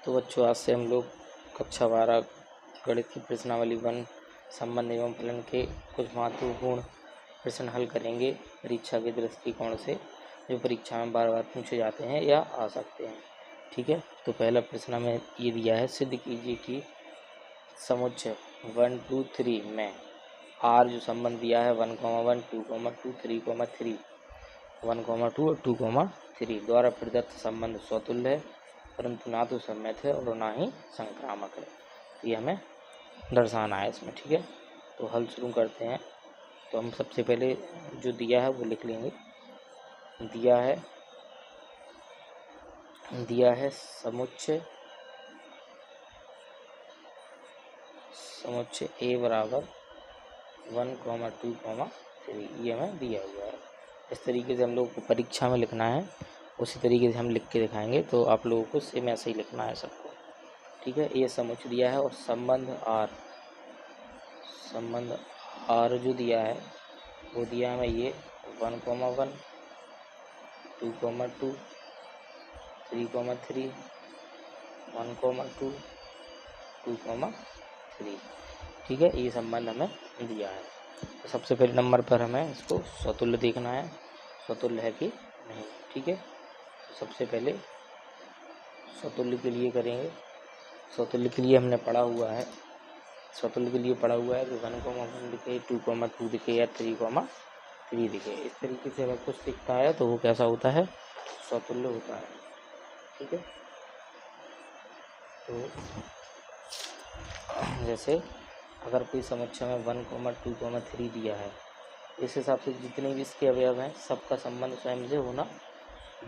तो बच्चों आज से हम लोग कक्षा 12 गणित की प्रश्नावली 1 संबंध एवं फलन के कुछ महत्वपूर्ण प्रश्न हल करेंगे परीक्षा के दृष्टिकोण से, जो परीक्षा में बार बार पूछे जाते हैं या आ सकते हैं। ठीक है, तो पहला प्रश्न हमें ये दिया है, सिद्ध कीजिए कि समुच्चय 1, 2, 3 में आर जो संबंध दिया है 1, 1, 2, 2, 3, 3 1, 2 और 2, 3 द्वारा प्रदत्त संबंध स्वतुल्य है, परंतु ना तो सम्मित है और ना ही संक्रामक है। तो ये हमें दर्शाना है इसमें। ठीक है, तो हल शुरू करते हैं। तो हम सबसे पहले जो दिया है वो लिख लेंगे। दिया है समुच्चय ए बराबर 1, 2, 3 ये हमें दिया हुआ है। इस तरीके से हम लोग को परीक्षा में लिखना है, उसी तरीके से हम लिख के दिखाएंगे। तो आप लोगों को सेम ऐसे ही लिखना है सबको। ठीक है, ये समुच्चय दिया है और संबंध आर जो दिया है वो दिया है ये 1, 1, 2, 2, 3, 3 1, 2, 2, 3। ठीक है, ये संबंध हमें दिया है। तो सबसे पहले नंबर पर हमें इसको स्वतुल्य देखना है, स्वतुल्य है कि नहीं। ठीक है, तो सबसे पहले स्वतुल्य के लिए करेंगे। स्वतुल्य के लिए हमने पढ़ा हुआ है, स्वतुल्य के लिए पढ़ा हुआ है कि 1, 1 दिखे, 2, 2 दिखे या 3, 3 दिखे। इस तरीके से अगर कुछ दिखता है तो वो कैसा होता है, स्वतुल्य होता है। ठीक है, तो जैसे अगर कोई समुच्चय में 1, 2, 3 दिया है, इस हिसाब से जितने भी इसके अवयव हैं सबका संबंध स्वयं से होना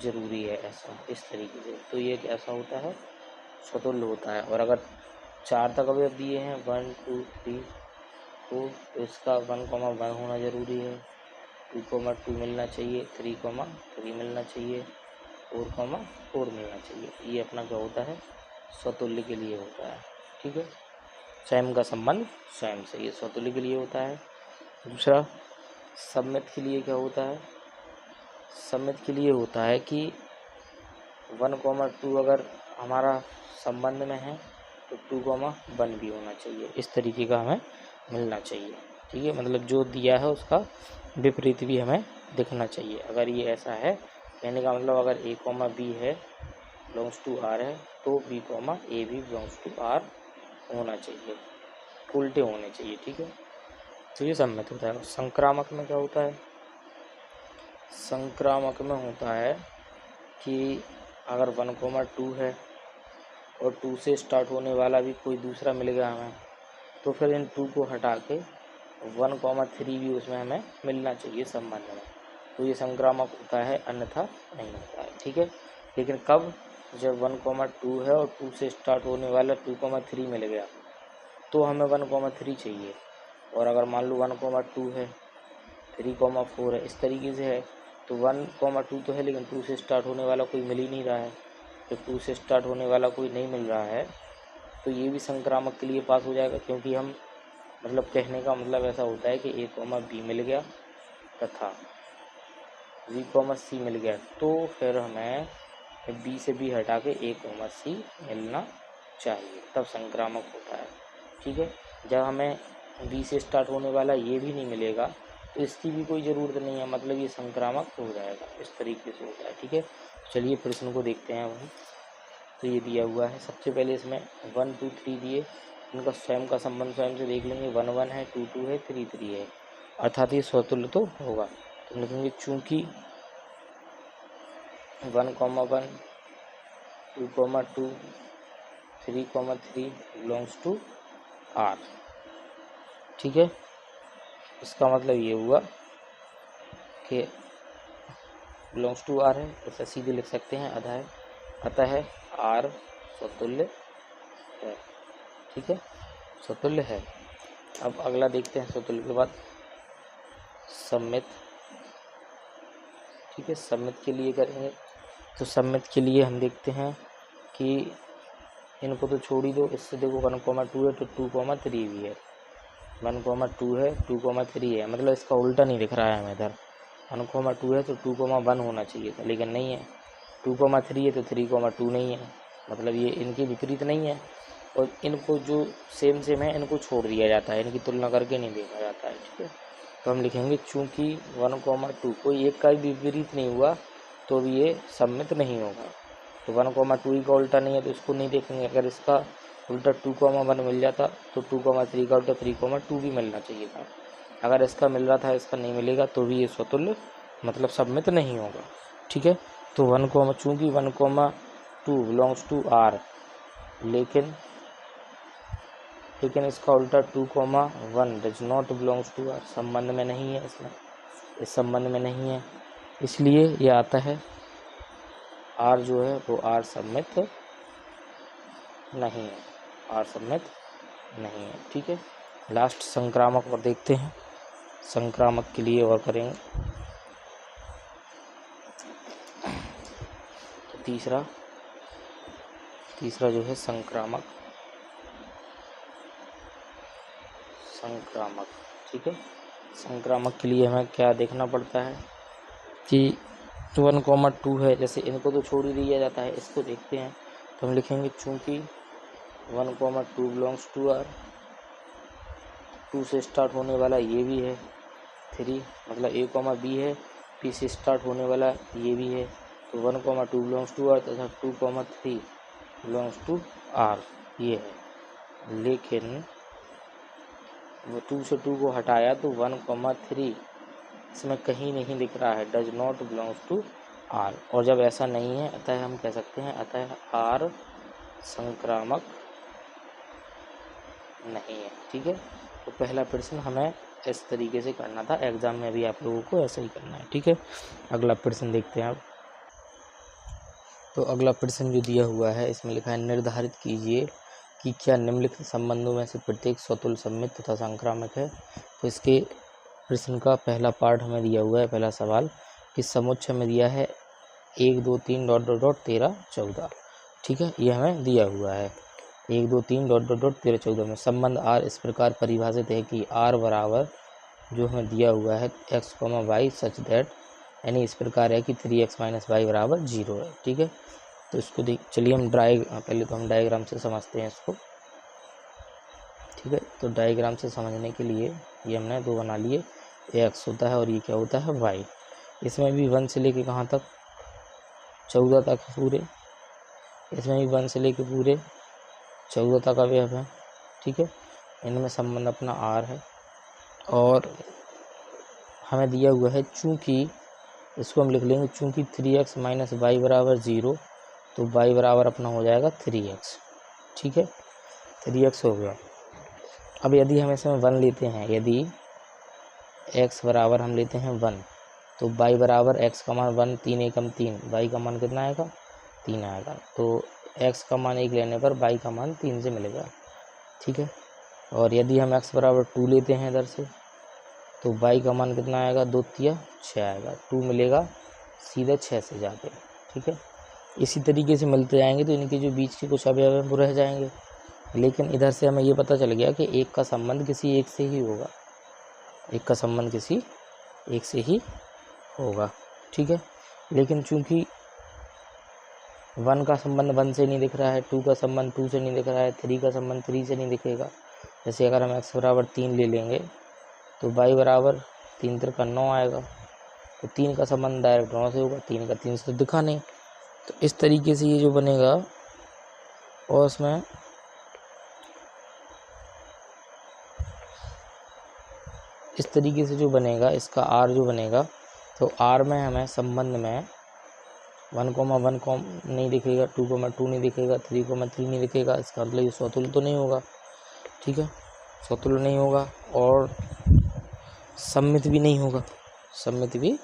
जरूरी है, ऐसा इस तरीके से। तो ये कैसा होता है, स्वतुल्य होता है। और अगर 4 तक अवयव दिए हैं 1, 2, 3 तो इसका 1, 1 होना जरूरी है, 2, 2 मिलना चाहिए, 3, 3 मिलना चाहिए, 4, 4 मिलना चाहिए। ये अपना क्या होता है, स्वतुल्य के लिए होता है। ठीक है, स्वयं का संबंध स्वयं से, ये स्वतुल्य के लिए होता है। दूसरा सम्मित के लिए क्या होता है, सम्मित के लिए होता है कि 1, 2 अगर हमारा संबंध में है तो 2, 1 भी होना चाहिए। इस तरीके का हमें मिलना चाहिए। ठीक है, मतलब जो दिया है उसका विपरीत भी हमें दिखना चाहिए। अगर ये ऐसा है, कहने का मतलब अगर a, b है बिलोंग्स टू r है तो b, a भी बिलोंग्स टू r होना चाहिए, उल्टे होने चाहिए। ठीक है, तो ये सम्मित होता है। संक्रामक में क्या होता है, संक्रामक में होता है कि अगर 1, 2 है और 2 से स्टार्ट होने वाला भी कोई दूसरा मिल गया हमें, तो फिर इन 2 को हटा के 1, 3 भी उसमें हमें मिलना चाहिए संबंध में। तो ये संक्रामक होता है, अन्यथा नहीं होता है। ठीक है, लेकिन कब, जब 1, 2 है और 2 से स्टार्ट होने वाला 2, 3 मिल गया तो हमें 1, 3 चाहिए। और अगर मान लो 1, 2 है, 3, 4 है, इस तरीके से है, तो 1, 2 तो है लेकिन 2 से स्टार्ट होने वाला कोई मिल ही नहीं रहा है। जब 2 से स्टार्ट होने वाला कोई नहीं मिल रहा है तो ये भी संक्रामक के लिए पास हो जाएगा, क्योंकि हम मतलब कहने का मतलब ऐसा होता है कि a, b मिल गया तथा b, c मिल गया, तो फिर हमें b से b हटा के a, c मिलना चाहिए, तब संक्रामक होता है। ठीक है, जब हमें b से स्टार्ट होने वाला ये भी नहीं मिलेगा तो इसकी भी कोई ज़रूरत नहीं है, मतलब ये संक्रामक हो जाएगा, इस तरीके से होता है। ठीक है, चलिए प्रश्न को देखते हैं हम। तो ये दिया हुआ है, सबसे पहले इसमें 1, 2, 3 दिए, इनका स्वयं का संबंध स्वयं से देख लेंगे। 1, 1 है, 2, 2 है, 3, 3 है, अर्थात ये स्वतुल्य तो होगा। तो लिखेंगे चूँकि 1, 1, 2, 2, 3, 3 बिलोंग्स टू R। ठीक है, इसका मतलब ये हुआ कि बिलोंग्स टू R है, ऐसा सीधे लिख सकते हैं, अतः R स्वतुल्य है। ठीक है, स्वतुल्य है। अब अगला देखते हैं, स्वतुल्य के बाद सम्मित। ठीक है, सम्मित के लिए करेंगे। तो सम्मित के लिए हम देखते हैं कि इनको तो छोड़ ही दो, इससे देखो 1, 2 है तो 2, 3 भी है, 1, 2 है, 2, 3 है, मतलब इसका उल्टा नहीं दिख रहा है हमें इधर। 1, 2 है तो 2, 1 होना चाहिए था, लेकिन नहीं है। 2, 3 है तो 3, 2 नहीं है, मतलब ये इनके विपरीत नहीं है, और इनको जो सेम सेम है इनको छोड़ दिया जाता है, इनकी तुलना करके नहीं देखा जाता है। ठीक है, तो हम लिखेंगे चूँकि 1, 2 कोई एक का भी विपरीत नहीं हुआ तो भी ये सम्मित नहीं होगा। तो 1, 2 ही का उल्टा नहीं है तो इसको नहीं देखेंगे। अगर इसका उल्टा 2, 1 मिल जाता तो 2, 3 का उल्टा 3, 2 भी मिलना चाहिए था। अगर इसका मिल रहा था इसका नहीं मिलेगा तो भी ये स्वतुल्य मतलब सम्मित नहीं होगा। ठीक है, तो चूँकि 1, 2 बिलोंग्स टू आर, लेकिन इसका उल्टा 2, 1 does not belongs to R, संबंध में नहीं है, इसमें इस संबंध में नहीं है, इसलिए ये आता है आर जो है वो आर सम्मित नहीं है, आर सम्मित नहीं है। ठीक है, लास्ट संक्रामक और देखते हैं, संक्रामक के लिए और करेंगे। तो तीसरा जो है संक्रामक। ठीक है, संक्रामक के लिए हमें क्या देखना पड़ता है कि 1, 2 है, जैसे इनको तो छोड़ ही दिया जाता है, इसको देखते हैं। तो हम लिखेंगे चूँकि 1, 2 बिलोंग्स टू आर, 2 से स्टार्ट होने वाला ये भी है, 3 मतलब A, B है, P से स्टार्ट होने वाला ये भी है, तो 1, 2 बिलोंग्स टू आर तथा 2, 3 बिलोंग्स टू आर ये है। लेकिन वो 2 से 2 को हटाया तो 1, 3 इसमें कहीं नहीं दिख रहा है, does not belongs to R. और जब ऐसा नहीं है अतः हम कह सकते हैं अतः आर संक्रामक नहीं है। ठीक है, तो पहला प्रश्न हमें इस तरीके से करना था, एग्जाम में भी आप लोगों को ऐसा ही करना है। ठीक है, अगला प्रश्न देखते हैं आप। तो अगला प्रश्न जो दिया हुआ है इसमें लिखा है निर्धारित कीजिए कि क्या निम्नलिखित संबंधों में से प्रत्येक स्वतुल्य सम्मित तथा संक्रामक है। तो इसके प्रश्न का पहला पार्ट हमें दिया हुआ है, पहला सवाल कि समुच्चय में दिया है 1, 2, 3 ... 13, 14। ठीक है, ये हमें दिया हुआ है 1, 2, 3 ... 13, 14 में संबंध आर इस प्रकार परिभाषित है कि आर बराबर जो हमें दिया हुआ है x, y सच दैट, यानी इस प्रकार है कि 3x - y बराबर 0 है। ठीक है, तो इसको चलिए हम पहले तो हम डायग्राम से समझते हैं इसको। ठीक है, तो डायग्राम से समझने के लिए ये हमने 2 बना लिए, ये x होता है और ये क्या होता है y। इसमें भी 1 से लेके कहाँ तक 14 तक पूरे, इसमें भी 1 से लेके पूरे 14 तक अवयव है। ठीक है, इनमें संबंध अपना r है और हमें दिया हुआ है चूँकि, इसको हम लिख लेंगे चूँकि 3x - y बराबर 0, तो y बराबर अपना हो जाएगा 3x। ठीक है, 3x हो गया। अब यदि हम इसमें 1 लेते हैं, यदि x बराबर हम लेते हैं 1, तो y बराबर x का मान 1, 3 एकम 3, y का मान कितना आएगा 3 आएगा। तो x का मान 1 लेने पर y का मान 3 से मिलेगा। ठीक है, और यदि हम x बराबर 2 लेते हैं इधर से, तो y का मान कितना आएगा 2, 3 6 आएगा, 2 मिलेगा सीधे 6 से जाके। ठीक है, इसी तरीके से मिलते जाएंगे तो इनके जो बीच के कुछ अवयव हैं वो रह जाएंगे। लेकिन इधर से हमें ये पता चल गया कि एक का संबंध किसी एक से ही होगा, एक का संबंध किसी एक से ही होगा। ठीक है, लेकिन चूंकि 1 का संबंध 1 से नहीं दिख रहा है, 2 का संबंध 2 से नहीं दिख रहा है, 3 का संबंध 3 से नहीं दिखेगा। जैसे अगर हम x बराबर 3 ले लेंगे तो y बराबर 3 × 3 = 9 आएगा, तो 3 का संबंध डायरेक्ट 9 से होगा, 3 का 3 से तो दिखा नहीं। तो इस तरीके से ये जो बनेगा, और इसमें इस तरीके से जो बनेगा इसका r जो बनेगा, तो r में हमें संबंध में 1, 1 नहीं दिखेगा, 2, 2 नहीं दिखेगा, 3, 3 नहीं दिखेगा। इसका मतलब ये स्वतुल्य तो नहीं होगा। ठीक है, स्वतुल्य नहीं होगा और सम्मित भी नहीं होगा, सम्मित भी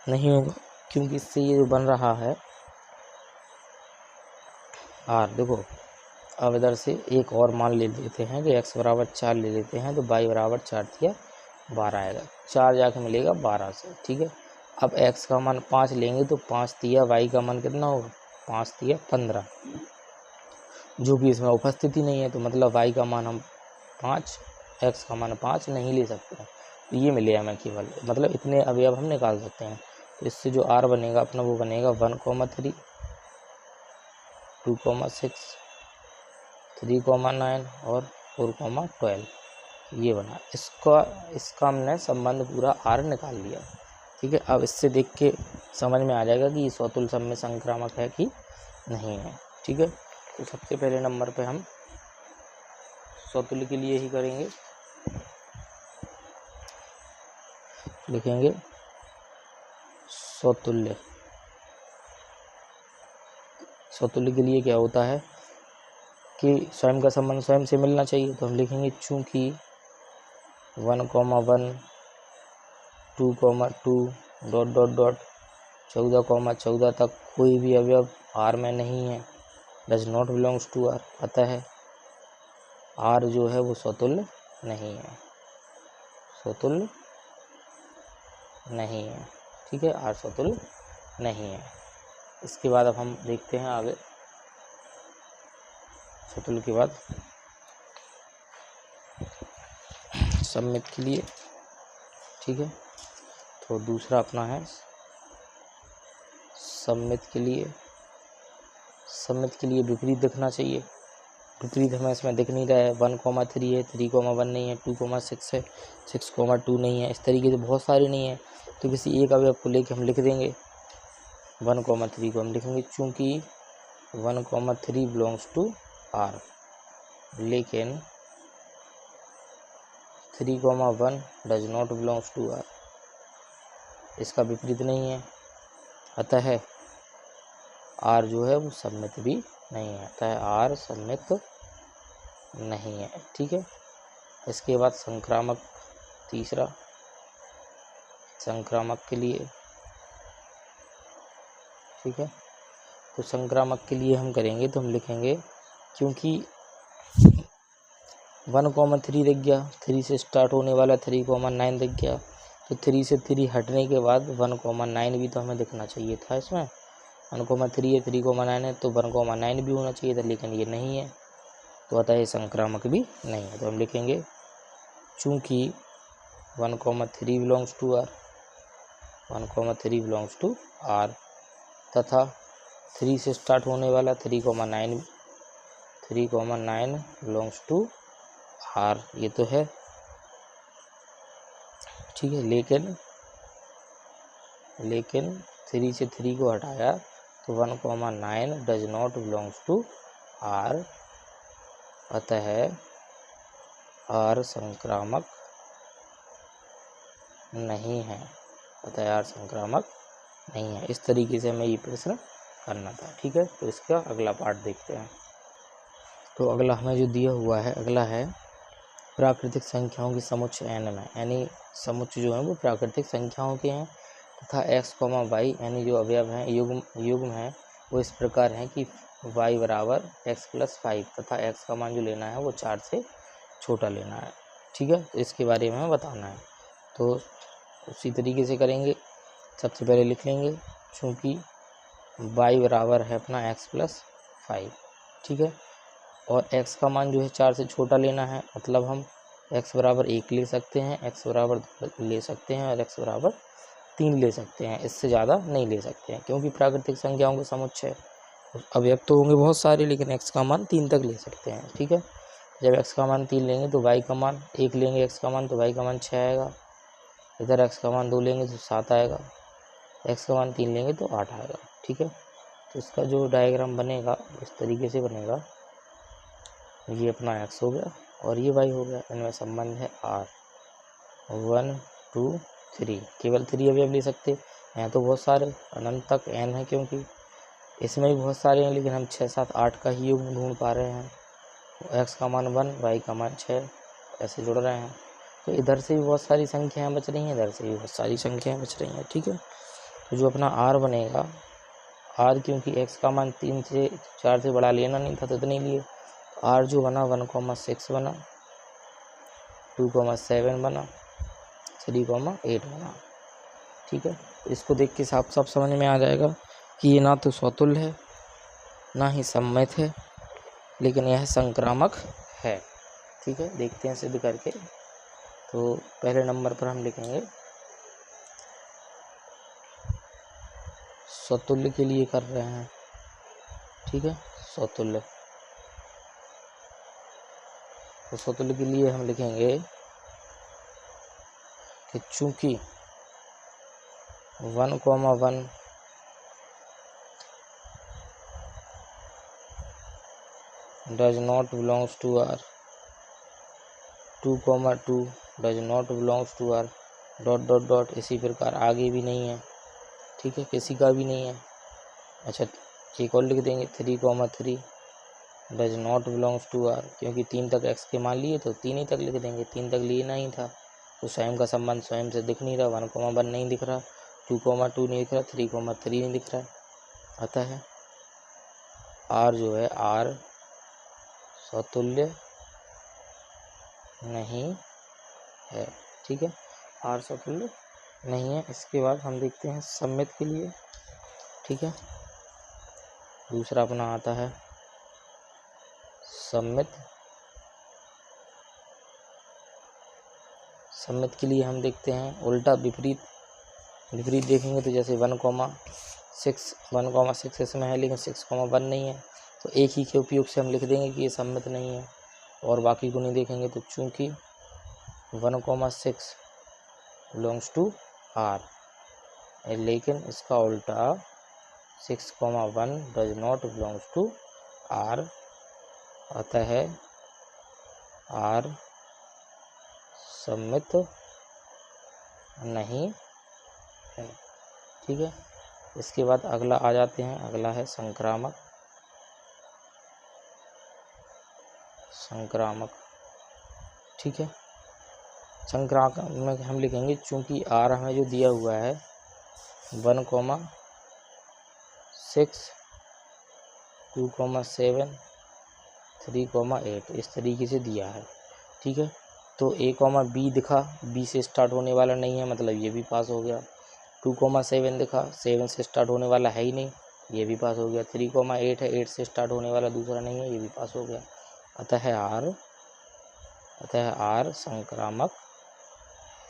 नहीं होगा, क्योंकि इससे ये जो बन रहा है r, देखो अब इधर से एक और मान ले लेते हैं कि x बराबर 4 ले लेते हैं, तो y बराबर 4 × 12 आएगा, 4 जाके मिलेगा 12 से। ठीक है, अब x का मान 5 लेंगे तो 5 × y का मान कितना होगा 5 × 15, जो कि इसमें उपस्थिति नहीं है, तो मतलब y का मान हम 5, x का मान 5 नहीं ले सकते हैं। तो ये मिले हमें केवल, मतलब इतने अवयव हम निकाल सकते हैं। तो इससे जो r बनेगा अपना वो बनेगा 1, 3 2,6, 3,9 और 4,12 ये बना। इसका हमने संबंध पूरा R निकाल लिया। ठीक है, अब इससे देख के समझ में आ जाएगा कि ये स्वतुल्य सम में संक्रामक है कि नहीं है। ठीक है, तो सबसे पहले नंबर पे हम स्वतुल्य के लिए ही करेंगे, लिखेंगे स्वतुल्य। स्वतुल्य के लिए क्या होता है कि स्वयं का संबंध स्वयं से मिलना चाहिए, तो हम लिखेंगे चूंकि 1,1, 2,2 ... 14,14 तक कोई भी अवयव R में नहीं है, does not belongs to R, अतः R जो है वो स्वतुल्य नहीं है, स्वतुल्य नहीं है। ठीक है, R स्वतुल्य नहीं है। इसके बाद अब हम देखते हैं आगे स्वतुल्य के बाद सममित के लिए। ठीक है, तो दूसरा अपना है सममित के लिए। सममित के लिए विपरीत दिखना चाहिए, विपरीत हमें इसमें दिख नहीं रहा है। 1,3 है, 3,1 नहीं है, 2,6 है, 6,2 नहीं है। इस तरीके से बहुत सारे नहीं है, तो किसी एक अवयव को लेके हम लिख देंगे। 1,3 को हम लिखेंगे चूंकि 1,3 बिलोंग्स टू R, लेकिन 3,1 does not belongs to R, इसका विपरीत नहीं है, अतः R जो है वो सममित भी नहीं है, अतः R सममित नहीं है। ठीक है, इसके बाद संक्रामक, तीसरा संक्रामक के लिए। ठीक है, तो संक्रामक के लिए हम करेंगे तो हम लिखेंगे क्योंकि 1,3 दिख गया, 3 से स्टार्ट होने वाला 3,9 दिख गया, तो 3 से 3 हटने के बाद 1,9 भी तो हमें दिखना चाहिए था। इसमें 1,3 है, 3,9 है, तो 1,9 भी होना चाहिए था, लेकिन ये नहीं है, तो अतः ये संक्रामक भी नहीं है। तो हम लिखेंगे चूंकि 1,3 belongs to R, 1,3 belongs to R, तथा 3 से स्टार्ट होने वाला 3,9 बिलोंग्स टू R, ये तो है। ठीक है, लेकिन 3 से 3 को हटाया तो 1,9 does not belongs to R, अतः R संक्रामक नहीं है, अतः R संक्रामक नहीं है। इस तरीके से हमें ये प्रश्न करना था। ठीक है, तो इसका अगला पार्ट देखते हैं। तो अगला हमें जो दिया हुआ है, अगला है प्राकृतिक संख्याओं की समुच्चय n में, यानी समुच्चय जो है वो प्राकृतिक संख्याओं के हैं, तथा x, y यानी जो अवयव हैं, युग्म है, वो इस प्रकार हैं कि y बराबर x + 5 तथा x का मान जो लेना है वो 4 से छोटा लेना है। ठीक है, तो इसके बारे में हमें बताना है, तो उसी तरीके से करेंगे। सबसे पहले लिख लेंगे चूँकि y बराबर है अपना x + 5। ठीक है, और x का मान जो है 4 से छोटा लेना है, मतलब हम x बराबर 1 ले सकते हैं, x बराबर 2 ले सकते हैं और x बराबर 3 ले सकते हैं, इससे ज़्यादा नहीं ले सकते हैं, क्योंकि प्राकृतिक संख्याओं के समुच्चय अवयव तो होंगे बहुत सारे, लेकिन x का मान 3 तक ले सकते हैं। ठीक है, जब x का मान 3 लेंगे तो y का मान 1 लेंगे, x का मान तो y का मान 6 आएगा, इधर x का मान 2 लेंगे तो 7 आएगा, x का मान 3 लेंगे तो 8 आएगा। ठीक है, तो इसका जो डायग्राम बनेगा इस तरीके से बनेगा, ये अपना x हो गया और ये y हो गया, इनमें संबंध है R। 1, 2, 3, केवल 3 अवयव ले सकते हैं, तो बहुत सारे अनंत तक n है, क्योंकि इसमें भी बहुत सारे हैं, लेकिन हम 6, 7, 8 का ही योग ढूंढ पा रहे हैं। x का मान 1, y का मान 6, ऐसे जुड़ रहे हैं, तो इधर से भी बहुत सारी संख्याएं बच रही हैं, इधर से भी बहुत सारी संख्याएं बच रही हैं। ठीक है, तो जो अपना R बनेगा, R क्योंकि x का मान 3 से 4 से बड़ा लेना नहीं था, तो इतने लिए R जो बना 1,6 बना, 2,7 बना, 3,8 बना। ठीक है, तो इसको देख के साफ साफ समझ में आ जाएगा कि ये ना तो स्वतुल्य है, ना ही सममित है, लेकिन यह संक्रामक है। ठीक है, देखते हैं सिद्ध करके। तो पहले नंबर पर हम लिखेंगे स्वतुल्य के लिए कर रहे हैं। ठीक है, सौतुल्य। तो सौतुल्य के लिए हम लिखेंगे कि चूंकि 1,1 does not belongs to R, 2,2 does not belongs to R, dot इसी प्रकार आगे भी नहीं है, ठीक है, किसी का भी नहीं है। अच्छा, एक और लिख देंगे 3,3 does not belongs to R, क्योंकि 3 तक x के मान लिए तो 3 ही तक लिख देंगे, 3 तक लेना ही था। तो स्वयं का संबंध स्वयं से दिख नहीं रहा, 1,1 नहीं दिख रहा, 2,2 नहीं दिख रहा, 3,3 नहीं दिख रहा है। अतः आर जो है आर सौतुल्य नहीं है, ठीक है, आर सौतुल्य नहीं है। इसके बाद हम देखते हैं सम्मित के लिए, ठीक है। दूसरा अपना आता है सम्मित। सम्मित के लिए हम देखते हैं उल्टा विपरीत देखेंगे तो जैसे 1,6 इसमें है लेकिन 6,1 नहीं है, तो एक ही के उपयोग से हम लिख देंगे कि ये सम्मित नहीं है। और बाकी को नहीं देखेंगे तो चूंकि 1,6 बिलोंग्स टू आर, लेकिन इसका उल्टा 6,1 does not belongs to R, अतः आर सम्मित नहीं है, ठीक है। इसके बाद अगला आ जाते हैं, अगला है संक्रामक। ठीक है, संक्रामक में हम लिखेंगे चूंकि आर हमें जो दिया हुआ है 1,6 2,7 3,8 इस तरीके से दिया है, ठीक है। तो A, B दिखा, B से स्टार्ट होने वाला नहीं है, मतलब ये भी पास हो गया। 2,7 दिखा, 7 से स्टार्ट होने वाला है ही नहीं, ये भी पास हो गया। 3,8 है, 8 से स्टार्ट होने वाला दूसरा नहीं है, ये भी पास हो गया। अतः आर संक्रामक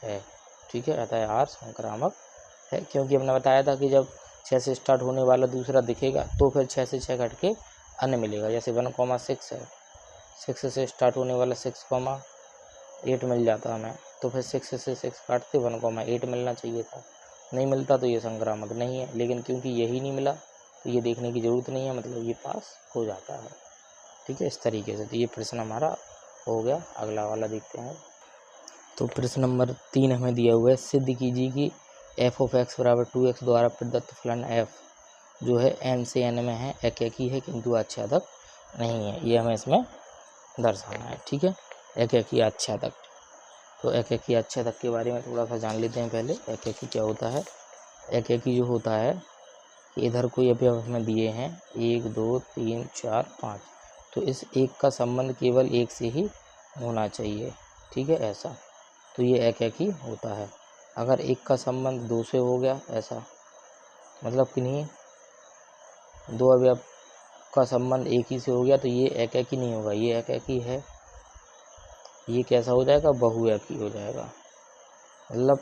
है, ठीक है, अतः आर संक्रामक है, क्योंकि हमने बताया था कि जब 6 से स्टार्ट होने वाला दूसरा दिखेगा तो फिर 6 से 6 घट के अन्य मिलेगा। जैसे 1,6 है, 6 से स्टार्ट होने वाला 6,8 मिल जाता हमें, तो फिर 6 से 6 काटते 1,8 मिलना चाहिए था, नहीं मिलता तो ये संक्रामक नहीं है। लेकिन क्योंकि यही नहीं मिला तो ये देखने की ज़रूरत नहीं है, मतलब ये पास हो जाता है, ठीक है, इस तरीके से। तो ये प्रश्न हमारा हो गया। अगला वाला देखते हैं। तो प्रश्न नंबर 3 हमें दिया हुआ है, सिद्ध कीजिए कि f(x) = 2x द्वारा प्रदत्त फलन f जो है n से n में है, एकैकी है किंतु आच्छादक नहीं है। ये हमें इसमें दर्शाना है, ठीक है, एकैकी आच्छादक। तो एकैकी आच्छादक के बारे में थोड़ा सा जान लेते हैं पहले। एकैकी क्या होता है? एकैकी जो होता है, इधर कोई अवयव हमें दिए हैं 1 2 3 4 5, तो इस एक का संबंध केवल एक से ही होना चाहिए, ठीक है, ऐसा। तो ये एकैकी होता है। अगर एक का संबंध 2 से हो गया, ऐसा मतलब किन्हीं 2 अवयव का संबंध एक ही से हो गया, तो ये एकैकी नहीं होगा, ये एकैकी है। ये कैसा हो जाएगा? बहुएकी हो जाएगा। मतलब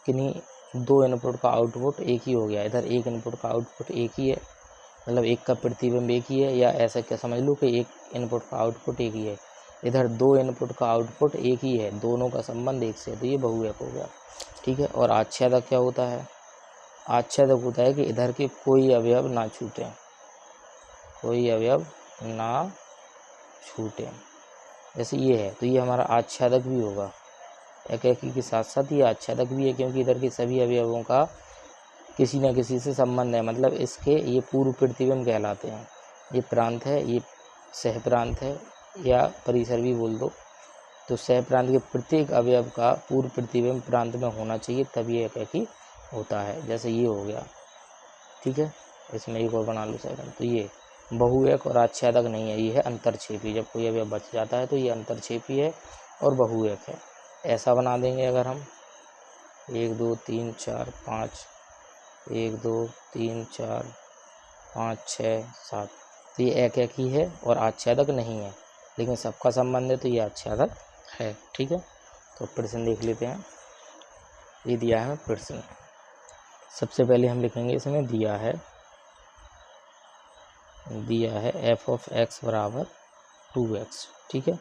किन्हीं 2 इनपुट का आउटपुट एक ही हो गया, इधर एक इनपुट का आउटपुट एक ही है, मतलब एक का प्रतिबिंब एक ही है, या ऐसा क्या समझ लो कि एक इनपुट का आउटपुट एक ही है, इधर 2 इनपुट का आउटपुट एक ही है, दोनों का संबंध एक से, तो ये बहुएक हो गया, ठीक है। और आच्छादक क्या होता है? आच्छादक होता है कि इधर के कोई अवयव ना छूटें, कोई अवयव ना छूटें, जैसे ये है, तो ये हमारा आच्छादक भी होगा। एकैकी के साथ साथ ये आच्छादक भी है, क्योंकि इधर के सभी अवयवों का किसी न किसी से संबंध है, मतलब इसके ये पूर्व प्रतिबिंब कहलाते हैं। ये प्रांत है, ये सह प्रांत है, या परिसर भी बोल दो। तो सह प्रांत के प्रत्येक अवयव का पूर्व प्रतिबिंब प्रांत में होना चाहिए, तभी एकैकी होता है। जैसे ये हो गया, ठीक है, इसमें एक और बना लो सेकंड। तो ये बहुएक और आच्छादक नहीं है, ये है अंतरक्षेपी। जब कोई अवयव बच जाता है तो ये अंतरक्षेपी है और बहुएक है। ऐसा बना देंगे अगर हम 1 2 3 4 5, 1 2 3 4 5 6 7, तो ये एकैकी है और आच्छादक नहीं है, लेकिन सबका संबंध है तो ये आच्छादक है, ठीक है। तो प्रश्न देख लेते हैं। ये दिया है प्रश्न, सबसे पहले हम लिखेंगे इसमें दिया है दिया है एफ ऑफ एक्स बराबर 2x, ठीक है।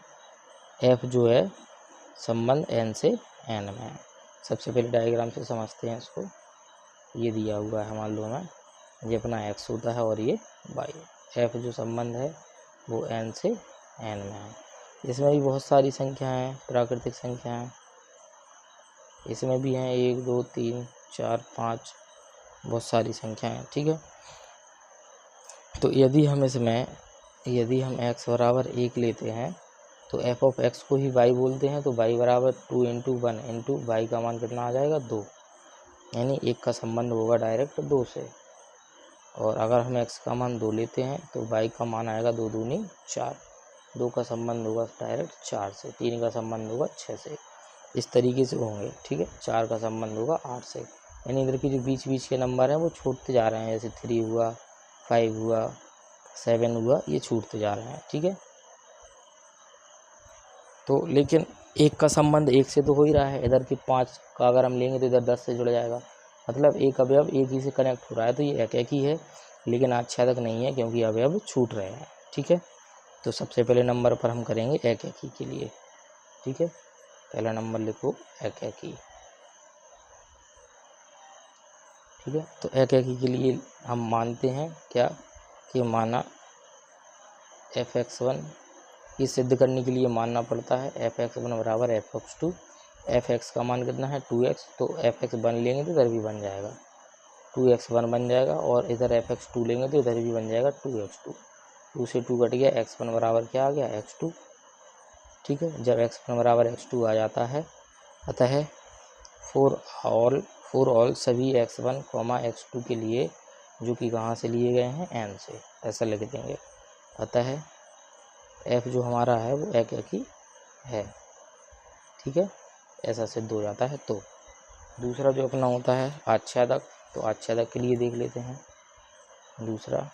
एफ जो है संबंध एन से एन में है। सबसे पहले डायग्राम से समझते हैं इसको। ये दिया हुआ है, मान लो हमें ये अपना x होता है और ये y। एफ जो संबंध है वो एन से एन में है। इसमें भी बहुत सारी संख्याएं हैं, प्राकृतिक संख्याएं इसमें भी हैं, 1 2 3 4 5, बहुत सारी संख्याएं हैं, ठीक है। तो यदि हम x बराबर 1 लेते हैं तो एफ ऑफ एक्स को ही y बोलते हैं, तो y बराबर 2 इंटू 1 इंटू वाई का मान कितना आ जाएगा 2, यानी 1 का संबंध होगा डायरेक्ट 2 से। और अगर हम x का मान 2 लेते हैं तो y का मान आएगा 2 दूनी 4, 2 का संबंध होगा डायरेक्ट 4 से, 3 का संबंध होगा 6 से, इस तरीके से होंगे, ठीक है। 4 का संबंध होगा 8 से, यानी इधर की जो बीच बीच के नंबर हैं वो छूटते जा रहे हैं, जैसे 3 हुआ, 5 हुआ, 7 हुआ, ये छूटते जा रहे हैं, ठीक है। तो लेकिन 1 का संबंध 1 से तो हो ही रहा है, इधर की 5 का अगर हम लेंगे तो इधर 10 से जुड़ जाएगा, मतलब एक अवयव एक ही से कनेक्ट हो रहा है, तो ये एक ही है, लेकिन आच्छादक नहीं है क्योंकि अवयव छूट रहे हैं, ठीक है। तो सबसे पहले नंबर पर हम करेंगे एक ही के लिए, ठीक है। पहला नंबर लिखो एक ही, ठीक है। तो एक ही के लिए हम मानते हैं क्या कि माना fx1, ये सिद्ध करने के लिए मानना पड़ता है fx1 बराबर fx2। fx का मान कितना है 2x, तो fx1 लेंगे तो इधर भी बन जाएगा 2x1 बन जाएगा, और इधर fx2 लेंगे तो इधर भी बन जाएगा 2x2। 2 से 2 कट गया, x1 बराबर क्या आ गया x2, ठीक है। जब x1 बराबर x2 आ जाता है, अतः फॉर ऑल सभी x1, x2 के लिए जो कि कहाँ से लिए गए हैं n से, ऐसा लिख देंगे। अतः f जो हमारा है वो एक ही है, ठीक है, ऐसा सिद्ध हो जाता है। तो दूसरा जो अपना होता है आच्छादक, तो आच्छादक के लिए देख लेते हैं। दूसरा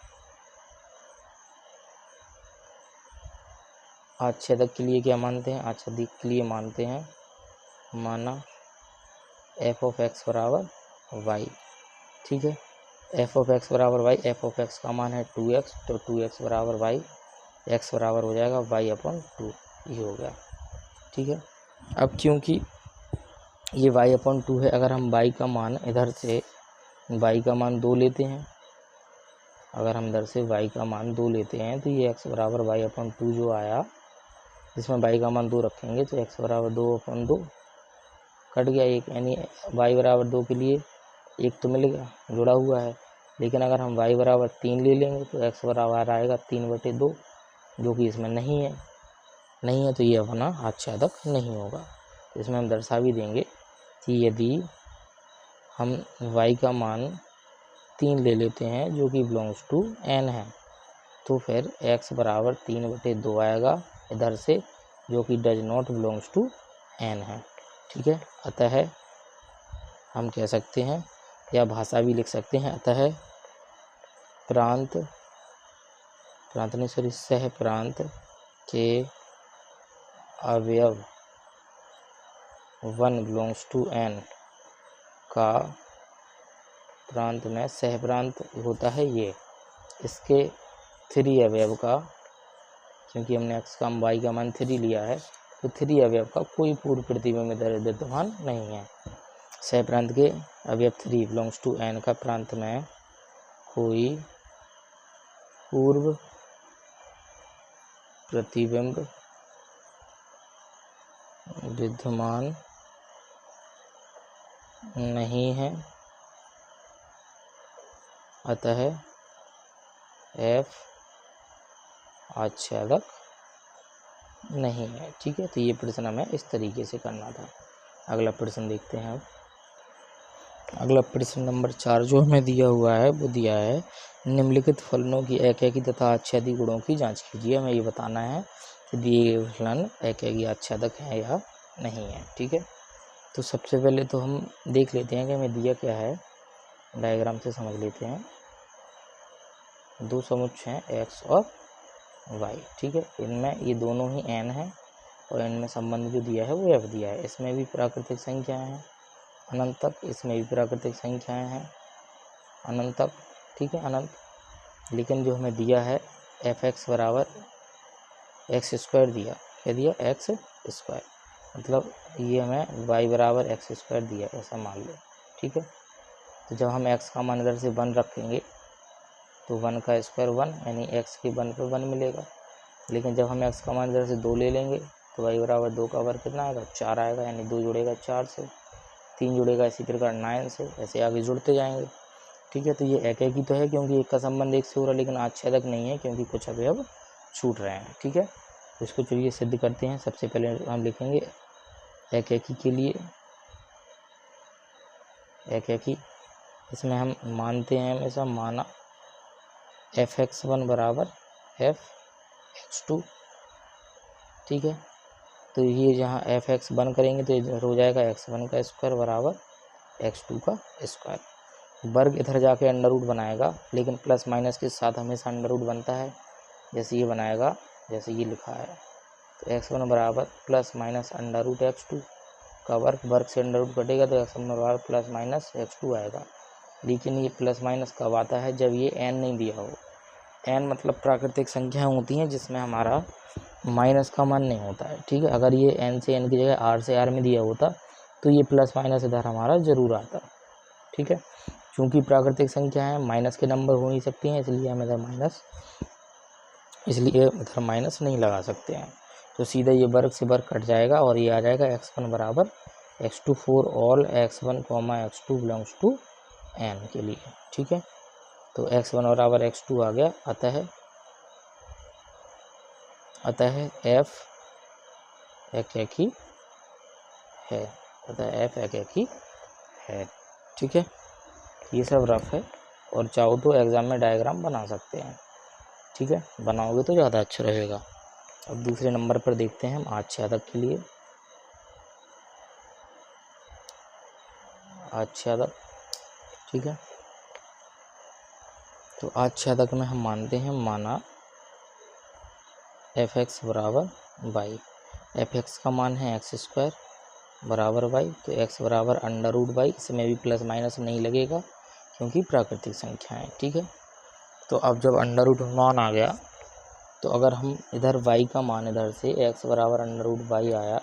आच्छादक के लिए क्या मानते हैं, आच्छादक के लिए मानते हैं माना एफ ऑफ एक्स बराबर वाई, ठीक है। एफ ऑफ एक्स बराबर वाई, एफ ऑफ एक्स का मान है 2x, तो 2x बराबर वाई, एक्स बराबर हो जाएगा y/2, ये हो गया, ठीक है। अब क्योंकि ये y/2 है, अगर हम y का मान इधर से y का मान 2 लेते हैं, अगर हम इधर से y का मान 2 लेते हैं तो ये x बराबर y/2 जो आया, जिसमें y का मान 2 रखेंगे तो x बराबर 2/2 कट गया एक, यानी y बराबर 2 के लिए एक तो मिल गया जुड़ा हुआ है। लेकिन अगर हम y बराबर 3 ले लेंगे तो x बराबर आएगा 3/2, जो कि इसमें नहीं है, तो ये अपना आच्छादक नहीं होगा। तो इसमें हम दर्शा भी देंगे कि यदि हम y का मान 3 ले लेते हैं जो कि बिलोंग्स टू n है, तो फिर x बराबर 3/2 आएगा इधर से, जो कि does not belongs to n है, ठीक है। अतः हम कह सकते हैं या भाषा भी लिख सकते हैं, अतः सह प्रांत के अवयव 1 बिलोंग्स टू n का प्रांत में सह प्रांत होता है ये, इसके 3 अवयव का, क्योंकि हमने x का y का मान 3 लिया है, तो 3 अवयव का कोई पूर्व प्रतिबिंब इधर विद्यमान नहीं है। सह प्रांत के अवयव 3 बिलोंग्स टू n का प्रांत में कोई पूर्व प्रतिबिंब विद्यमान नहीं है, अतः f आच्छादक नहीं है, ठीक है। तो ये प्रश्न हमें इस तरीके से करना था। अगला प्रश्न देखते हैं। अब अगला प्रश्न नंबर 4 जो हमें दिया हुआ है वो दिया है निम्नलिखित फलनों की एकैकी तथा आच्छादी गुणों की जांच कीजिए। हमें ये बताना है कि दिए गए फलन एकैकी आच्छादक है या नहीं है, ठीक है। तो सबसे पहले तो हम देख लेते हैं कि हमें दिया क्या है, डायग्राम से समझ लेते हैं। 2 समुच्चय हैं x और y, ठीक है। इनमें ये दोनों ही n है और इनमें संबंध जो दिया है वो f दिया है। इसमें भी प्राकृतिक संख्याएं हैं अनंत तक, इसमें भी प्राकृतिक संख्याएं हैं अनंत तक, ठीक है, अनंत। लेकिन जो हमें दिया है एफ एक्स बराबर एक्स स्क्वायर दिया, क्या दिया, एक्स स्क्वायर, मतलब ये हमें वाई बराबर एक्स स्क्वायर दिया, ऐसा मान लो, ठीक है। तो जब हम एक्स का मान इधर से 1 रखेंगे तो 1 का स्क्वायर 1, यानी एक्स के 1 पे 1 मिलेगा। लेकिन जब हम एक्स का मान इधर से 2 ले लेंगे तो वाई बराबर 2 का वर्ग कितना आएगा, 4 आएगा, यानी 2 जुड़ेगा 4 से, 3 जुड़ेगा इसी प्रकार 9 से, ऐसे आगे जुड़ते जाएंगे, ठीक है। तो ये एक ही तो है क्योंकि एक का संबंध एक से हो रहा है, लेकिन आच्छेदक नहीं है क्योंकि कुछ अवयव छूट रहे हैं, ठीक है। तो इसको चलिए सिद्ध करते हैं। सबसे पहले हम लिखेंगे एक के लिए एक, इसमें हम मानते हैं हमेशा माना f(x1) बराबर f(x2), ठीक है। तो ये जहाँ f(x1) करेंगे तो इधर हो जाएगा x1 का स्क्वायर बराबर x2 का स्क्वायर। वर्ग इधर जाके अंडर रूट बनाएगा, लेकिन प्लस माइनस के साथ हमेशा अंडर रूट बनता है, जैसे ये बनाएगा, जैसे ये लिखा है। तो x1 बराबर plus minus under root x2 का वर्ग, वर्ग से अंडर रूट कटेगा तो x1 बराबर प्लस माइनस x2 आएगा। लेकिन ये प्लस माइनस कब आता है, जब ये n नहीं दिया हो। n मतलब प्राकृतिक संख्या होती हैं जिसमें हमारा माइनस का मान नहीं होता है, ठीक है। अगर ये n से n की जगह r से r में दिया होता तो ये प्लस माइनस इधर हमारा जरूर आता, ठीक है। चूँकि प्राकृतिक संख्या है, माइनस के नंबर हो नहीं सकती हैं, इसलिए हम इधर माइनस नहीं लगा सकते हैं। तो सीधा ये वर्ग से वर्ग कट जाएगा और ये आ जाएगा x1 बराबर x2 for all x1, x2 belongs to n के लिए, ठीक है। तो x1 बराबर x2 आ गया, अतः f एक ही है, ठीक है। ये सब रफ है और चाहो तो एग्ज़ाम में डायग्राम बना सकते हैं, ठीक है। बनाओगे तो ज़्यादा अच्छा रहेगा। अब दूसरे नंबर पर देखते हैं हम आच्छादक के लिए। आच्छादक, ठीक है। तो आच्छादक में हम मानते हैं माना f(x) बराबर वाई। f(x) का मान है एक्स स्क्वायर बराबर वाई, तो x बराबर अंडर रूट वाई, इसमें भी प्लस माइनस नहीं लगेगा क्योंकि प्राकृतिक संख्या है, ठीक है। तो अब जब अंडर रूट मान आ गया तो अगर हम इधर y का मान इधर से x बराबर अंडर रूट वाई आया,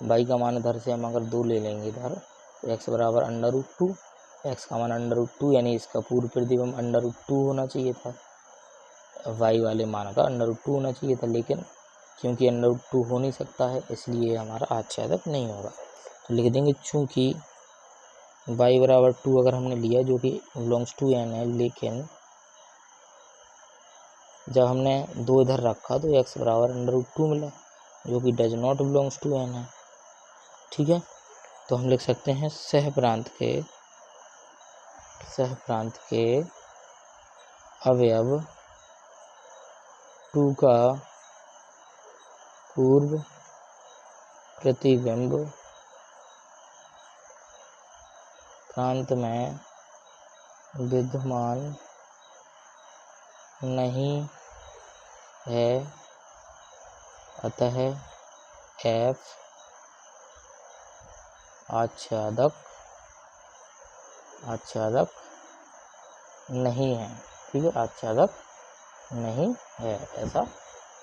y का मान इधर से हम अगर 2 ले लेंगे इधर, तो x बराबर अंडर रूट 2, x का मान अंडर रूट 2, यानी इसका पूर्व प्रतिबिंब अंडर रूट 2 होना चाहिए था, y वाले मान का अंडर रूट 2 होना चाहिए था, लेकिन क्योंकि अंडर रूट 2 हो नहीं सकता है इसलिए हमारा आच्छादक नहीं होगा। तो लिख देंगे चूँकि y बराबर 2 अगर हमने लिया जो कि बिलोंग्स टू n है, लेकिन जब हमने 2 इधर रखा तो x बराबर अंडर रूट 2 मिला जो कि does not belongs to n है, ठीक है। तो हम लिख सकते हैं सह प्रांत के अवयव 2 का पूर्व प्रतिबिंब प्रांत में विद्यमान नहीं है, अतः f आच्छादक नहीं है, ठीक है, आच्छादक नहीं है, ऐसा